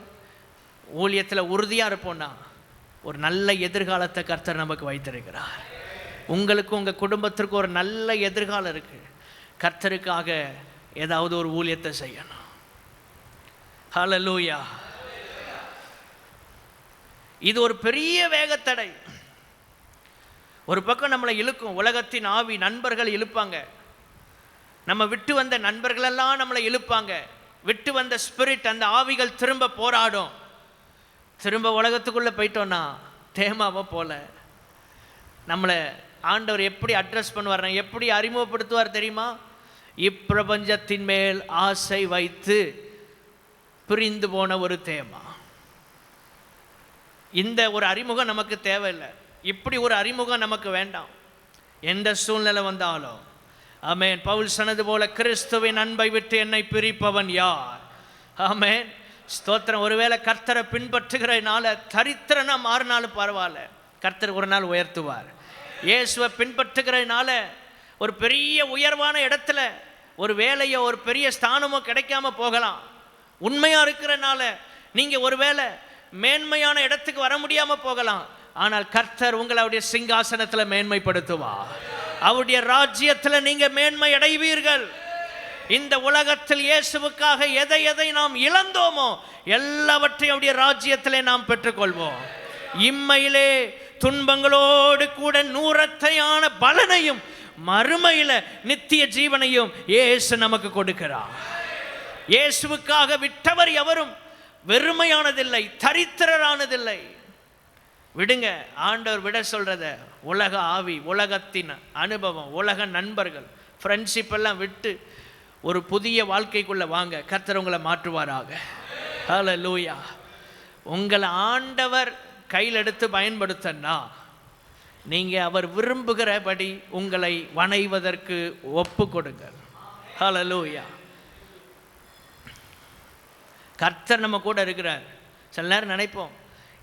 ஊழியத்தில் உறுதியாக இருப்போம்னா ஒரு நல்ல எதிர்காலத்தை கர்த்தர் நமக்கு வைத்திருக்கிறார். உங்களுக்கும் உங்கள் குடும்பத்திற்கும் ஒரு நல்ல எதிர்காலம் இருக்குது. கர்த்தருக்காக ஏதாவது ஒரு ஊழியத்தை செய்யணும். ஹல்லேலூயா. இது ஒரு பெரிய வேகத்தடை. ஒரு பக்கம் நம்மளை இழுக்கும், உலகத்தின் ஆவி, நண்பர்கள் இழுப்பாங்க. நம்ம விட்டு வந்த நண்பர்களெல்லாம் நம்மளை இழுப்பாங்க. விட்டு வந்த ஸ்பிரிட், அந்த ஆவிகள் திரும்ப போராடும். திரும்ப உலகத்துக்குள்ளே போயிட்டோன்னா தேமாவை போல நம்மளை ஆண்டவர் எப்படி அட்ரஸ் பண்ணுவார், எப்படி அறிமுகப்படுத்துவார் தெரியுமா? இப்பிரபஞ்சத்தின் மேல் ஆசை வைத்து பிரிந்து போன ஒரு தேமா. இந்த ஒரு அறிமுகம் நமக்கு தேவையில்லை. இப்படி ஒரு அறிமுகம் நமக்கு வேண்டாம். எந்த சூழ்நிலை வந்தாலும் ஆமென். பவுல் சொன்னது போல, கிறிஸ்துவின் அன்பை விட்டு என்னை பிரிப்பவன் யார்? ஆமென், ஸ்தோத்திரம். ஒருவேளை கர்த்தரை பின்பற்றுகிறனால தரித்திரனா மாறினாலும் பரவாயில்ல, கர்த்தர் ஒரு நாள் உயர்த்துவார். இயேசுவை பின்பற்றுகிறனால ஒரு பெரிய உயர்வான இடத்துல ஒரு வேலையோ ஒரு பெரிய ஸ்தானமோ கிடைக்காம போகலாம். உண்மையாக இருக்கிறனால நீங்கள் ஒருவேளை மேன்மையான இடத்துக்கு வர முடியாமல் போகலாம். ஆனால் கர்த்தர் உங்களை அவருடைய சிங்காசனத்தில் மேன்மைப்படுத்துவார். அவருடைய ராஜ்யத்தில் நீங்கள் மேன்மை அடைவீர்கள். இந்த உலகத்தில் இயேசுவுக்காக எதை எதை நாம் இழந்தோமோ எல்லாவற்றையும் அவருடைய ராஜ்யத்திலே நாம் பெற்றுக்கொள்வோம். இம்மையிலே துன்பங்களோடு கூட நூறத்தையான பலனையும் மறுமையில நித்திய ஜீவனையும் இயேசு நமக்கு கொடுக்கிறார். இயேசுவுக்காக விட்டவர் எவரும் வெறுமையானதில்லை, தரித்திரரானதில்லை. விடுங்க, ஆண்டவர் விட சொல்றத உலக ஆவி, உலகத்தின் அனுபவம், உலக நண்பர்கள், ஃப்ரெண்ட்ஷிப் எல்லாம் விட்டு ஒரு புதிய வாழ்க்கைக்குள்ள வாங்க. கர்த்தர் உங்களை மாற்றுவாராக. ஹல்லேலூயா. உங்களை ஆண்டவர் கையில் எடுத்து பயன்படுத்தனா நீங்க அவர் விரும்புகிறபடி உங்களை வணைவதற்கு ஒப்பு கொடுங்கள். ஹல்லேலூயா. கர்த்தர் நம்ம கூட இருக்கிறார். சில நேரம் நினைப்போம்,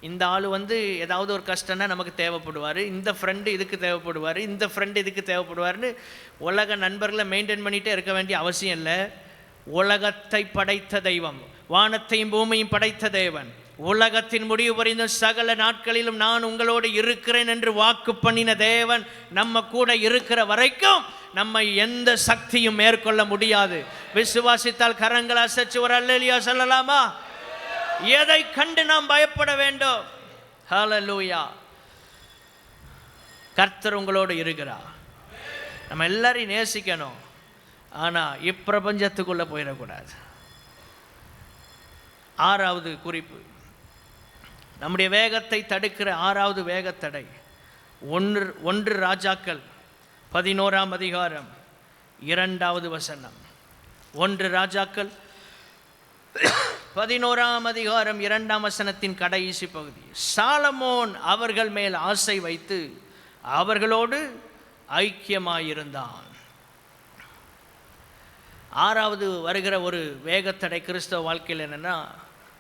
இந்த ஆள் ஏதாவது ஒரு கஷ்டம்னா நமக்கு தேவைப்படுவார், இந்த ஃப்ரெண்டு இதுக்கு தேவைப்படுவார், இந்த ஃப்ரெண்டு இதுக்கு தேவைப்படுவார்னு உலக நண்பர்களை மெயின்டைன் பண்ணிகிட்டே இருக்க வேண்டிய அவசியம் இல்லை. உலகத்தை படைத்த தெய்வம், வானத்தையும் பூமியும் படைத்த தேவன், உலகத்தின் முடிவு புரிந்த சகல நாட்களிலும் நான் உங்களோடு இருக்கிறேன் என்று வாக்கு பண்ணின தேவன் நம்ம கூட இருக்கிற வரைக்கும் நம்மை எந்த சக்தியும் மேற்கொள்ள முடியாது. விசுவாசித்தால் கரங்களை அசைச்சு ஒரு அல்லேலூயா சொல்லலாமா? எதை கண்டு நாம் பயப்பட வேண்டும்? ஹல்லேலூயா. கர்த்தர் உங்களோடு இருக்கிறார். நம்ம எல்லாரையும் நேசிக்கணும், ஆனால் இப்பிரபஞ்சத்துக்குள்ளே போயிடக்கூடாது. ஆறாவது குறிப்பு, நம்முடைய வேகத்தை தடுக்கிற ஆறாவது வேகத்தடை 1 ராஜாக்கள் 11ஆம் அதிகாரம் 2வது வசனம். 1 ராஜாக்கள் 11ஆம் அதிகாரம் 2ஆம் வசனத்தின் கடைசி பகுதி. சாலமோன் அவர்கள் மேல் ஆசை வைத்து அவர்களோடு ஐக்கியமாயிருந்தான். ஆறாவது வருகிற ஒரு வேகத்தடை கிறிஸ்தவ வாழ்க்கையில் என்னென்னா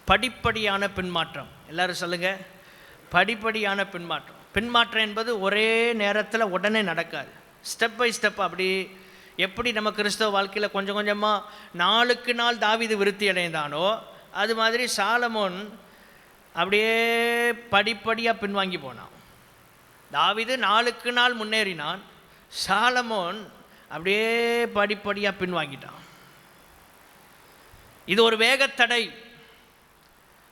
படிப்படியான பின்மாற்றம். எல்லாரும் சொல்லுங்க, படிப்படியான பின்மாற்றம். பின்மாற்றம் என்பது ஒரே நேரத்தில் உடனே நடக்காது. Step by step. அப்படி எப்படி நம்ம கிறிஸ்தவ வாழ்க்கையில் கொஞ்சம் கொஞ்சமாக நாளுக்கு நாள் தாவீது விருத்தி அடைந்தானோ அது மாதிரி சாலமோன் அப்படியே படிப்படியாக பின்வாங்கி போனான். தாவீது நாளுக்கு நாள் முன்னேறினான், சாலமோன் அப்படியே படிப்படியாக பின்வாங்கிட்டான். இது ஒரு வேகத்தடை.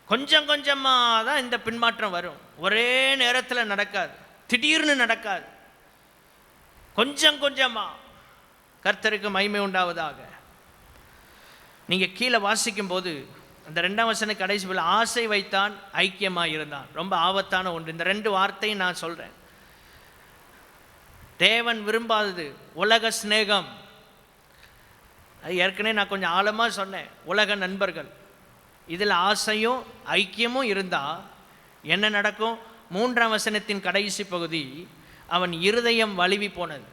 கொஞ்சம் கொஞ்சமாக தான் இந்த பின்மாற்றம் வரும். ஒரே நேரத்தில் நடக்காது, திடீர்னு நடக்காது. கொஞ்சம் கொஞ்சமாக. கர்த்தருக்கு மகிமை உண்டாவதாக. நீங்கள் கீழே வாசிக்கும் போது அந்த 2ஆம் வசனம் கடைசி ஆசை வைத்தான், ஐக்கியமாக இருந்தான். ரொம்ப ஆபத்தான ஒன்று. இந்த 2 வார்த்தையும் நான் சொல்கிறேன். தேவன் விரும்பாதது உலக சிநேகம். அது ஏற்கனவே நான் கொஞ்சம் ஆழமாக சொன்னேன். உலக நண்பர்கள், இதில் ஆசையும் ஐக்கியமும் இருந்தால் என்ன நடக்கும்? 3ஆம் வசனத்தின் கடைசி பகுதி, அவன் இருதயம் வலிவி போனது.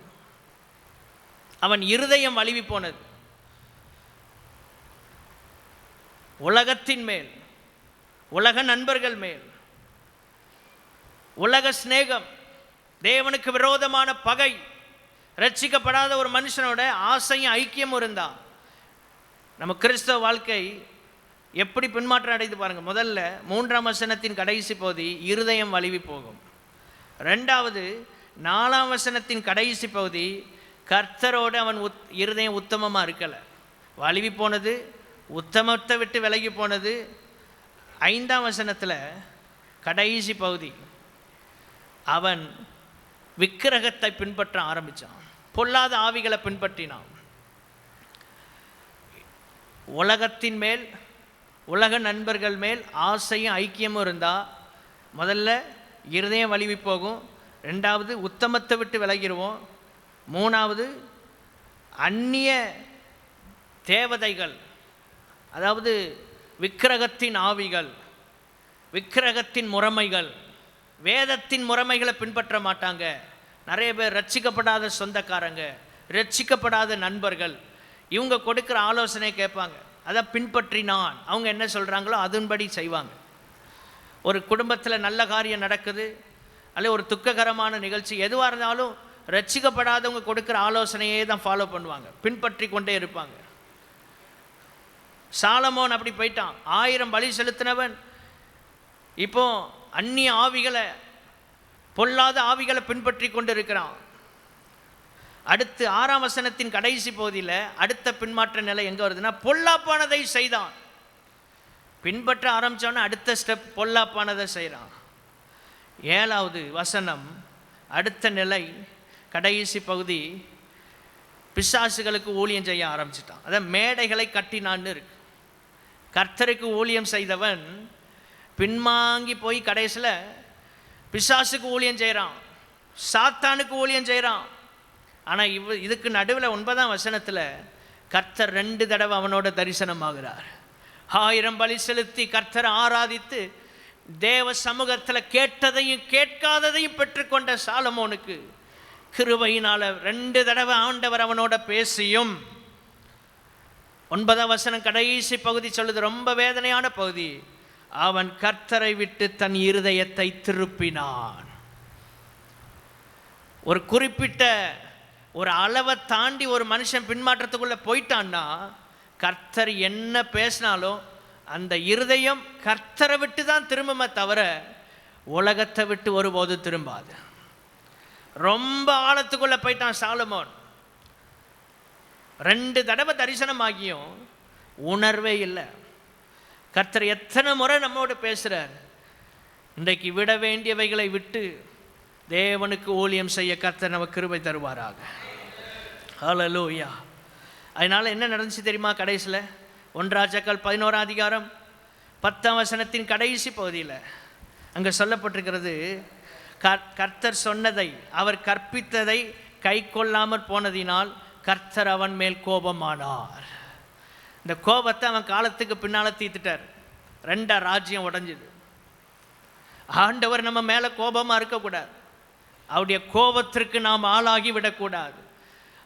அவன் இருதயம் வலிவி போனது. உலகத்தின் மேல், உலக நண்பர்கள் மேல், உலக சிநேகம், தேவனுக்கு விரோதமான பகை, ரட்சிக்கப்படாத ஒரு மனுஷனோட ஆசையும் ஐக்கியமும் இருந்தா நம்ம கிறிஸ்தவ வாழ்க்கை எப்படி பின்மாற்றம் அடைந்து பாருங்க. முதல்ல 3ஆம் வசனத்தின் கடைசி பகுதி இருதயம் வலிவி போகும். 2வது 4ஆம் வசனத்தின் கடைசி பகுதி கர்த்தரோடு அவன் இருதயம் உத்தமமாக இருக்கலை, வலிவி போனது, உத்தமத்தை விட்டு விலகி போனது. 5ஆம் வசனத்தில் கடைசி பகுதி அவன் விக்கிரகத்தை பின்பற்ற ஆரம்பித்தான், பொல்லாத ஆவிகளை பின்பற்றினான். உலகத்தின் மேல், உலக நண்பர்கள் மேல் ஆசையும் ஐக்கியமும் இருந்தால் முதல்ல இருதயம் வலிவி போகும். 2வது உத்தமத்தை விட்டு விலகிடுவோம். 3வது அந்நிய தேவதைகள், அதாவது விக்கிரகத்தின் ஆவிகள், விக்கிரகத்தின் முறைமைகள், வேதத்தின் முறைமைகளை பின்பற்ற மாட்டாங்க. நிறைய பேர் ரட்சிக்கப்படாத சொந்தக்காரங்க, ரட்சிக்கப்படாத நண்பர்கள், இவங்க கொடுக்குற ஆலோசனை கேட்பாங்க, அதை பின்பற்றினான். அவங்க என்ன சொல்கிறாங்களோ அதன்படி செய்வாங்க. ஒரு குடும்பத்தில் நல்ல காரியம் நடக்குது அல்ல ஒரு துக்ககரமான நிகழ்ச்சி எதுவாக இருந்தாலும் ரட்சிக்கப்படாதவங்க கொடுக்குற ஆலோசனையே தான் ஃபாலோ பண்ணுவாங்க, பின்பற்றி கொண்டே இருப்பாங்க. சாலமோன் அப்படி போயிட்டான். 1000 பலி செலுத்தினவன் இப்போ அந்நிய ஆவிகளை, பொல்லாத ஆவிகளை பின்பற்றி கொண்டு இருக்கிறான். அடுத்து 6ஆம் வசனத்தின் கடைசி பகுதியில் அடுத்த பின்மாற்ற நிலை எங்கே வருதுன்னா பொல்லாப்பானதை செய்தான். பின்பற்ற ஆரம்பித்தோன்னா அடுத்த ஸ்டெப் பொல்லாப்பானதை செய்கிறான். 7வது வசனம் அடுத்த நிலை கடைசி பகுதி பிசாசுகளுக்கு ஊழியம் செய்ய ஆரம்பிச்சிட்டான். அதான் மேடைகளை கட்டினான்னு இருக்கு. கர்த்தருக்கு ஊழியம் செய்தவன் பின்வாங்கி போய் கடைசியில் பிசாசுக்கு ஊழியம் செய்கிறான், சாத்தானுக்கு ஊழியம் செய்கிறான். ஆனால் இதுக்கு நடுவில் 9ஆம் வசனத்தில் கர்த்தர் 2 தடவை அவனோட தரிசனமாகிறார். 1000 பலி செலுத்தி கர்த்தரை ஆராதித்து தேவ சமூகத்தில் கேட்டதையும் கேட்காததையும் பெற்றுக்கொண்ட சாலமோனுக்கு கிருபையினால் 2 தடவை ஆண்டவர் அவனோட பேசியும் 9ஆம் வசனம் கடைசி பகுதி சொல்லுது, ரொம்ப வேதனையான பகுதி, அவன் கர்த்தரை விட்டு தன் இருதயத்தை திருப்பினான். ஒரு குறிப்பிட்ட ஒரு அளவை தாண்டி ஒரு மனுஷன் பின்மாற்றத்துக்குள்ளே போயிட்டான்னா கர்த்தர் என்ன பேசினாலும் அந்த இருதயம் கர்த்தரை விட்டு தான் திரும்புமே தவிர உலகத்தை விட்டு ஒருபோது திரும்பாது. ரொம்ப ஆழத்துக்குள்ளே போயிட்டான் சாலமோன். 2 தடவை தரிசனமாகியும் உணர்வே இல்லை. கர்த்தர் எத்தனை முறை நம்மோடு பேசுகிறார். இன்றைக்கு விட வேண்டியவைகளை விட்டு தேவனுக்கு ஊழியம் செய்ய கர்த்தர் நமக்கு கிருபை தருவாராக. ஹல்லேலூயா. அதனால் என்ன நடந்துச்சு தெரியுமா? கடைசியில் 1 ராஜாக்கள் 11ஆம் அதிகாரம் 10ஆம் வசனத்தின் கடைசி பகுதியில் அங்கே சொல்லப்பட்டிருக்கிறது, கர்த்தர் சொன்னதை, அவர் கற்பித்ததை கை கொள்ளாமற் போனதினால் கர்த்தர் அவன் மேல் கோபமானார். இந்த கோபத்தை அவன் காலத்துக்கு பின்னால் தீர்த்துட்டார். 2 ராஜ்யம் உடைஞ்சுது. ஆண்டவர் நம்ம மேலே கோபமாக இருக்கக்கூடாது. அவருடைய கோபத்திற்கு நாம் ஆளாகி விடக்கூடாது.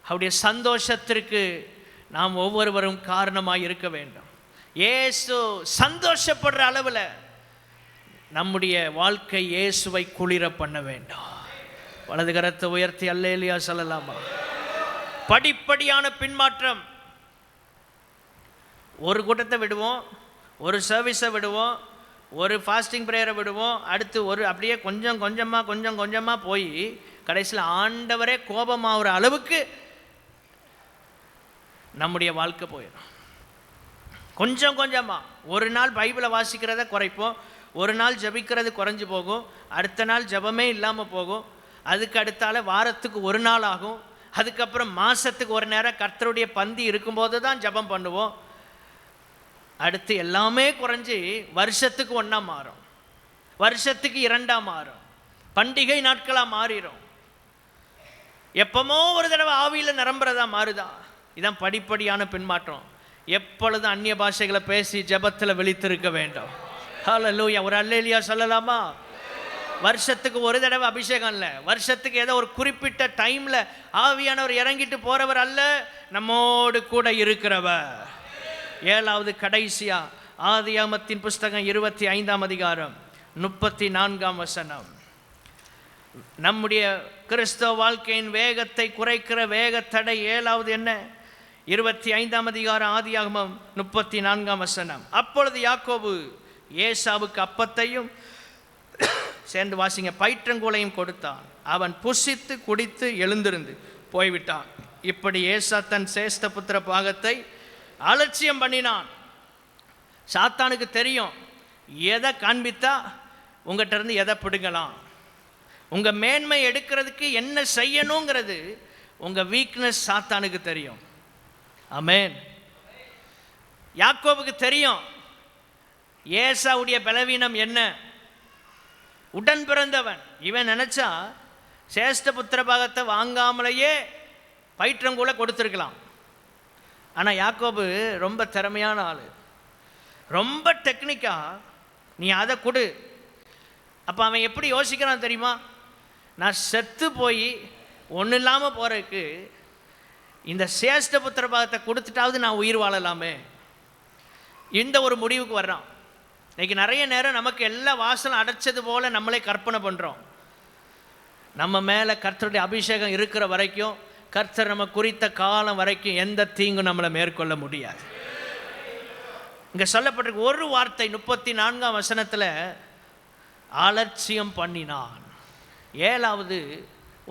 அவருடைய சந்தோஷத்திற்கு நாம் ஒவ்வொருவரும் காரணமாக இருக்க வேண்டும். இயேசு சந்தோஷப்படுற அளவில் நம்முடைய வாழ்க்கை இயேசுவை குளிர பண்ண வேண்டும். வலது கரத்தை உயர்த்தி அல்லேலூயா சொல்லலாமா? படிப்படியான பின்மாற்றம். ஒரு கூட்டத்தை விடுவோம், ஒரு சர்வீஸை விடுவோம், ஒரு ஃபாஸ்டிங் ப்ரேயரை விடுவோம், அடுத்து ஒரு அப்படியே கொஞ்சம் கொஞ்சமாக போய் கடைசியில் ஆண்டவரே கோபமாகிற அளவுக்கு நம்முடைய வாழ்க்கை போயிடும். கொஞ்சம் கொஞ்சமாக ஒரு நாள் பைபிளை வாசிக்கிறத குறைப்போம், ஒரு நாள் ஜபிக்கிறது குறைஞ்சி போகும், அடுத்த நாள் ஜபமே இல்லாமல் போகும், அதுக்கு அடுத்தால வாரத்துக்கு ஒரு நாள் ஆகும், அதுக்கப்புறம் மாதத்துக்கு ஒரு நேரம் கர்த்தருடைய பந்தி இருக்கும்போது தான் ஜபம் பண்ணுவோம். அடுத்து எல்லாமே குறைஞ்சி வருஷத்துக்கு 1 மாறும், வருஷத்துக்கு 2 மாறும், பண்டிகை நாட்களாக மாறிடும், எப்பமோ ஒரு தடவை ஆவியில் நிரம்புறதா மாறுதா. இதான் படிப்படியான பின்மாற்றம். எப்பொழுதும் அந்நிய பாஷைகளை பேசி ஜபத்தில் விழித்திருக்க வேண்டும். ஹல்லேலூயா, ஒரு அல்லேலூயா சொல்லலாமா? வருஷத்துக்கு ஒரு தடவை அபிஷேகம் இல்லை, வருஷத்துக்கு ஏதோ ஒரு குறிப்பிட்ட டைமில் ஆவியானவர் இறங்கிட்டு போகிறவர் அல்ல, நம்மோடு கூட இருக்கிறவர். 7வது கடைசியா ஆதியாகமத்தின் புஸ்தகம் 25ஆம் அதிகாரம் 34ஆம் வசனம். நம்முடைய கிறிஸ்தவ வாழ்க்கையின் வேகத்தை குறைக்கிற வேகத்தடை 7வது என்ன? 25ஆம் அதிகாரம் ஆதியாகமம் 34ஆம் வசனம். அப்பொழுது யாக்கோபு ஏசாவுக்கு அப்பத்தையும் சேர்ந்து வாசிங்க பயிற்றங்கூலையும் கொடுத்தான். அவன் புசித்து குடித்து எழுந்திருந்து போய்விட்டான். இப்படி ஏசா தன் சேஷ்ட புத்திர பாகத்தை அலட்சியம் பண்ணினான். சாத்தானுக்கு தெரியும் எதை காண்பித்தா உங்கள்கிட்ட இருந்து எதை பிடுங்கலாம், உங்கள் மேன்மை எடுக்கிறதுக்கு என்ன செய்யணுங்கிறது உங்கள் வீக்னஸ் சாத்தானுக்கு தெரியும். ஆமென். யாக்கோபுக்கு தெரியும் ஏசாவுடைய பலவீனம் என்ன. உடன் பிறந்தவன் இவன் நினச்சா சேஷ்ட புத்திர பாகத்தை வாங்காமலேயே பயிற்றங்கூல கொடுத்துருக்கலாம். ஆனால் யாக்கோபு ரொம்ப திறமையான ஆள், ரொம்ப டெக்னிக்காக நீ அதை கொடு. அப்போ அவன் எப்படி யோசிக்கிறான் தெரியுமா? நான் செத்து போய் ஒன்றும் இல்லாமல் போகிறதுக்கு இந்த சேஷ்ட புத்திர பாகத்தை கொடுத்துட்டாவது நான் உயிர் வாழலாமே, இந்த ஒரு முடிவுக்கு வர்றான். இன்றைக்கி நிறைய நேரம் நமக்கு எல்லா வாசலும் அடைச்சது போல் நம்மளே கற்பனை பண்ணுறோம். நம்ம மேலே கர்த்தருடைய அபிஷேகம் இருக்கிற வரைக்கும், கர்த்தர் நம்ம குறித்த காலம் வரைக்கும் எந்த தீங்கும் நம்மளை மேற்கொள்ள முடியாது. இங்கே சொல்லப்பட்டிருக்கு ஒரு வார்த்தை 34ஆம் வசனத்தில் அலட்சியம் பண்ணினான். 7வது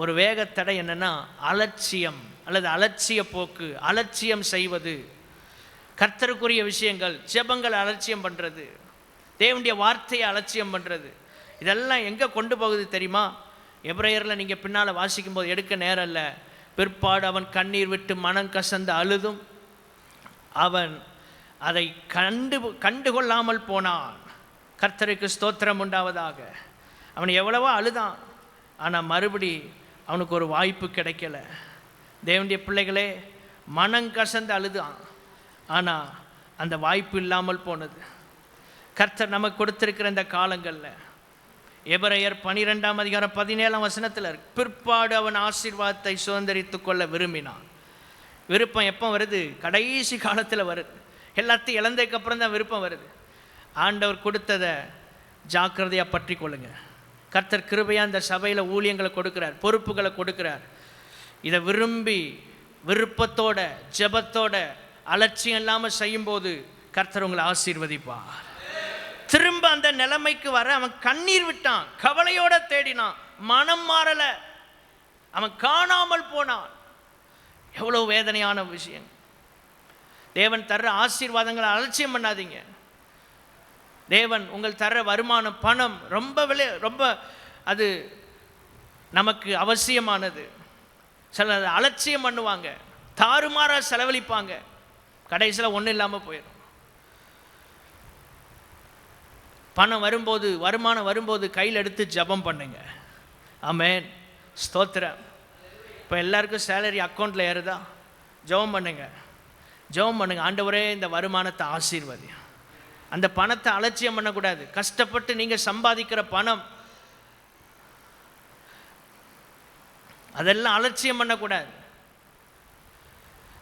ஒரு வேகத்தடை என்னென்னா அலட்சியம் அல்லது அலட்சிய போக்கு, அலட்சியம் செய்வது, கர்த்தருக்குரிய விஷயங்கள், ஜெபங்கள் அலட்சியம் பண்ணுறது, தேவனுடைய வார்த்தையை அலட்சியம் பண்ணுறது. இதெல்லாம் எங்கே கொண்டு போகுது தெரியுமா? எபிரேயரில் நீங்கள் பின்னால் வாசிக்கும் போது எடுக்க நேரம் இல்லை. பிற்பாடு அவன் கண்ணீர் விட்டு மனம் கசந்து அழுதும் அவன் அதை கண்டுகொள்ளாமல் போனான். கர்த்தருக்கு ஸ்தோத்திரம் உண்டாவதாக. அவன் எவ்வளவோ அழுதான், ஆனால் மறுபடி அவனுக்கு ஒரு வாய்ப்பு கிடைக்கல. தேவனுடைய பிள்ளைகளே, மனம் கசந்து அழுதான், ஆனால் அந்த வாய்ப்பு இல்லாமல் போனது. கர்த்தர் நமக்கு கொடுத்திருக்கிற இந்த காலங்களில் எபிரேயர் 12ஆம் அதிகாரம் 17ஆம் வசனத்தில் இருக்கு, பிற்பாடு அவன் ஆசீர்வாதத்தை சுதந்திரித்து கொள்ள விரும்பினான். விருப்பம் எப்போ வருது? கடைசி காலத்தில் வருது. எல்லாத்தையும் இழந்ததுக்கப்புறம் தான் விருப்பம் வருது. ஆண்டவர் கொடுத்ததை ஜாக்கிரதையாக பற்றி கொள்ளுங்க. கர்த்தர் கிருபையாக இந்த சபையில் ஊழியங்களை கொடுக்குறார், பொறுப்புகளை கொடுக்குறார். இதை விரும்பி விருப்பத்தோட ஜெபத்தோட அலட்சியம் இல்லாமல் செய்யும்போது கர்த்தர் உங்களை ஆசீர்வதிப்பார். திரும்ப அந்த நிலைமைக்கு வர அவன் கண்ணீர் விட்டான், கவலையோட தேடினான், மனம் மாறல, அவன் காணாமல் போனான். எவ்வளவு வேதனையான விஷயம். தேவன் தர்ற ஆசீர்வாதங்களை அலட்சியம் பண்ணாதீங்க. தேவன் உங்கள் தர்ற வருமானம், பணம் ரொம்ப அது நமக்கு அவசியமானது. சில அலட்சியம் பண்ணுவாங்க, தாறுமாறாக செலவழிப்பாங்க, கடைசியில் ஒன்றும் இல்லாமல் போயிடும். பணம் வரும்போது, வருமானம் வரும்போது கையில் எடுத்து ஜபம் பண்ணுங்க. ஆமென், ஸ்தோத்திரம். இப்போ எல்லாருக்கும் சேலரி அக்கௌண்ட்டில் ஏறுதா? ஜபம் பண்ணுங்க. ஜெபம் பண்ணுங்க, ஆண்டவரே இந்த வருமானத்தை ஆசீர்வதி. அந்த பணத்தை அலட்சியம் பண்ணக்கூடாது. கஷ்டப்பட்டு நீங்கள் சம்பாதிக்கிற பணம் அதெல்லாம் அலட்சியம் பண்ணக்கூடாது.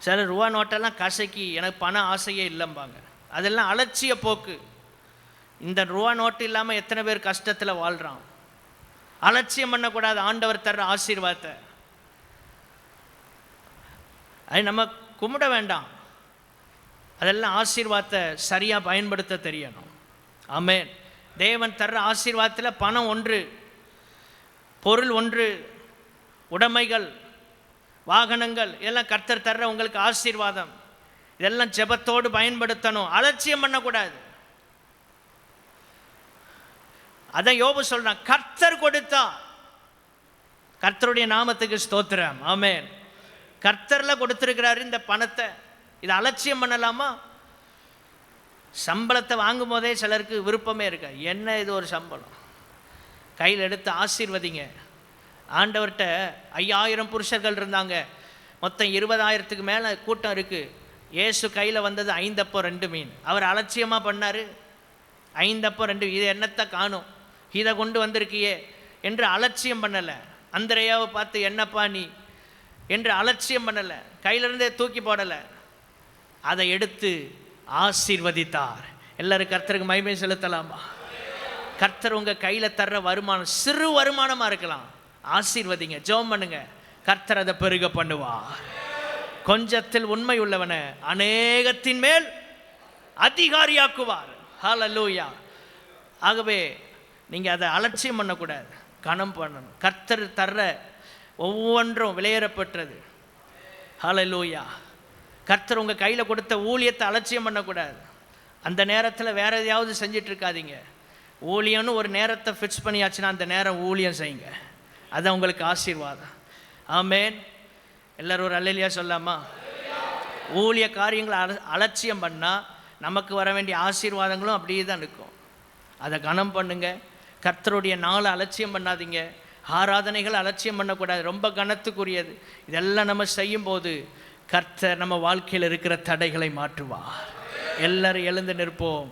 சில ரூபா நோட்டெல்லாம் கசக்கி எனக்கு பண ஆசையே இல்லைம்பாங்க. அதெல்லாம் அலட்சிய போக்கு. இந்த ரூபா நோட்டு இல்லாமல் எத்தனை பேர் கஷ்டத்தில் வாழ்கிறான். அலட்சியம் பண்ணக்கூடாது ஆண்டவர் தர்ற ஆசீர்வாதத்தை. அது நம்ம கும்பிட வேண்டாம், அதெல்லாம் ஆசீர்வாதத்தை சரியாக பயன்படுத்த தெரியணும். ஆமென். தேவன் தர்ற ஆசீர்வாதத்தில் பணம் ஒன்று, பொருள் ஒன்று, உடைமைகள், வாகனங்கள் எல்லாம் கர்த்தர் தர்ற உங்களுக்கு ஆசீர்வாதம். இதெல்லாம் ஜெபத்தோடு பயன்படுத்தணும், அலட்சியம் பண்ணக்கூடாது. அதான் யோபு சொல்றான், கர்த்தர் கொடுத்தா. கர்த்தருடைய நாமத்துக்கு ஸ்தோத்திரம். ஆமென். கர்த்தர்ல கொடுத்திருக்கிறாரு இந்த பணத்தை. இதை அலட்சியம் பண்ணலாமா? சம்பளத்தை வாங்கும் போதே சிலருக்கு விருப்பமே இருக்க, என்ன இது ஒரு சம்பளம், கையில் எடுத்து ஆசீர்வதிங்க. ஆண்டவர்கிட்ட 5000 புருஷர்கள் இருந்தாங்க, மொத்தம் 20,000க்கு மேலே கூட்டம் இருக்குது. இயேசு கையில் வந்தது 5 அப்பம் 2 மீன். அவர் அலட்சியமாக பண்ணார். 5 அப்பம் 2, இது என்னத்தை காணும், இதை கொண்டு வந்திருக்கியே என்று அலட்சியம் பண்ணலை. அந்திரேயாவை பார்த்து என்னப்பா நீ என்று அலட்சியம் பண்ணலை, கையிலிருந்தே தூக்கி போடலை, அதை எடுத்து ஆசீர்வதித்தார். எல்லாரும் கர்த்தருக்கு மகிமை செலுத்தலாமா? கர்த்தர் உங்கள் கையில் தர்ற வருமானம் சிறு வருமானமாக இருக்கலாம், ஆசீர்வதிங்க, ஜெபம் பண்ணுங்க, கர்த்தர் அதை பெருக பண்ணுவார். கொஞ்சத்தில் உண்மை உள்ளவனை அநேகத்தின் மேல் அதிகாரியாக்குவார். ஹல்லேலூயா. ஆகவே நீங்கள் அதை அலட்சியம் பண்ணக்கூடாது, கனம் பண்ணணும். கர்த்தர் தர்ற ஒவ்வொன்றும் விலையேறப்பட்டது. ஹல்லேலூயா. கர்த்தர் உங்கள் கையில் கொடுத்த ஊழியத்தை அலட்சியம் பண்ணக்கூடாது. அந்த நேரத்தில் வேறு எதையாவது செஞ்சிட்டு இருக்காதீங்க. ஊழியம்னு ஒரு நேரத்தை ஃபிக்ஸ் பண்ணியாச்சுன்னா அந்த நேரம் ஊழியம் செய்யுங்க, அதுதான் உங்களுக்கு ஆசீர்வாதம். ஆமென். எல்லோரும் ஒரு அல்லேலூயா சொல்லாமா? ஊழிய காரியங்களை அலட்சியம் பண்ணால் நமக்கு வர வேண்டிய ஆசீர்வாதங்களும் அப்படியே தான் இருக்கும். அதை கனம் பண்ணுங்க. கர்த்தருடைய நாளை அலட்சியம் பண்ணாதீங்க. ஆராதனைகள் அலட்சியம் பண்ணக்கூடாது, ரொம்ப கனத்துக்குரியது. இதெல்லாம் நம்ம செய்யும்போது கர்த்தர் நம்ம வாழ்க்கையில் இருக்கிற தடைகளை மாற்றுவார். எல்லாரும் எழுந்து நிற்போம்.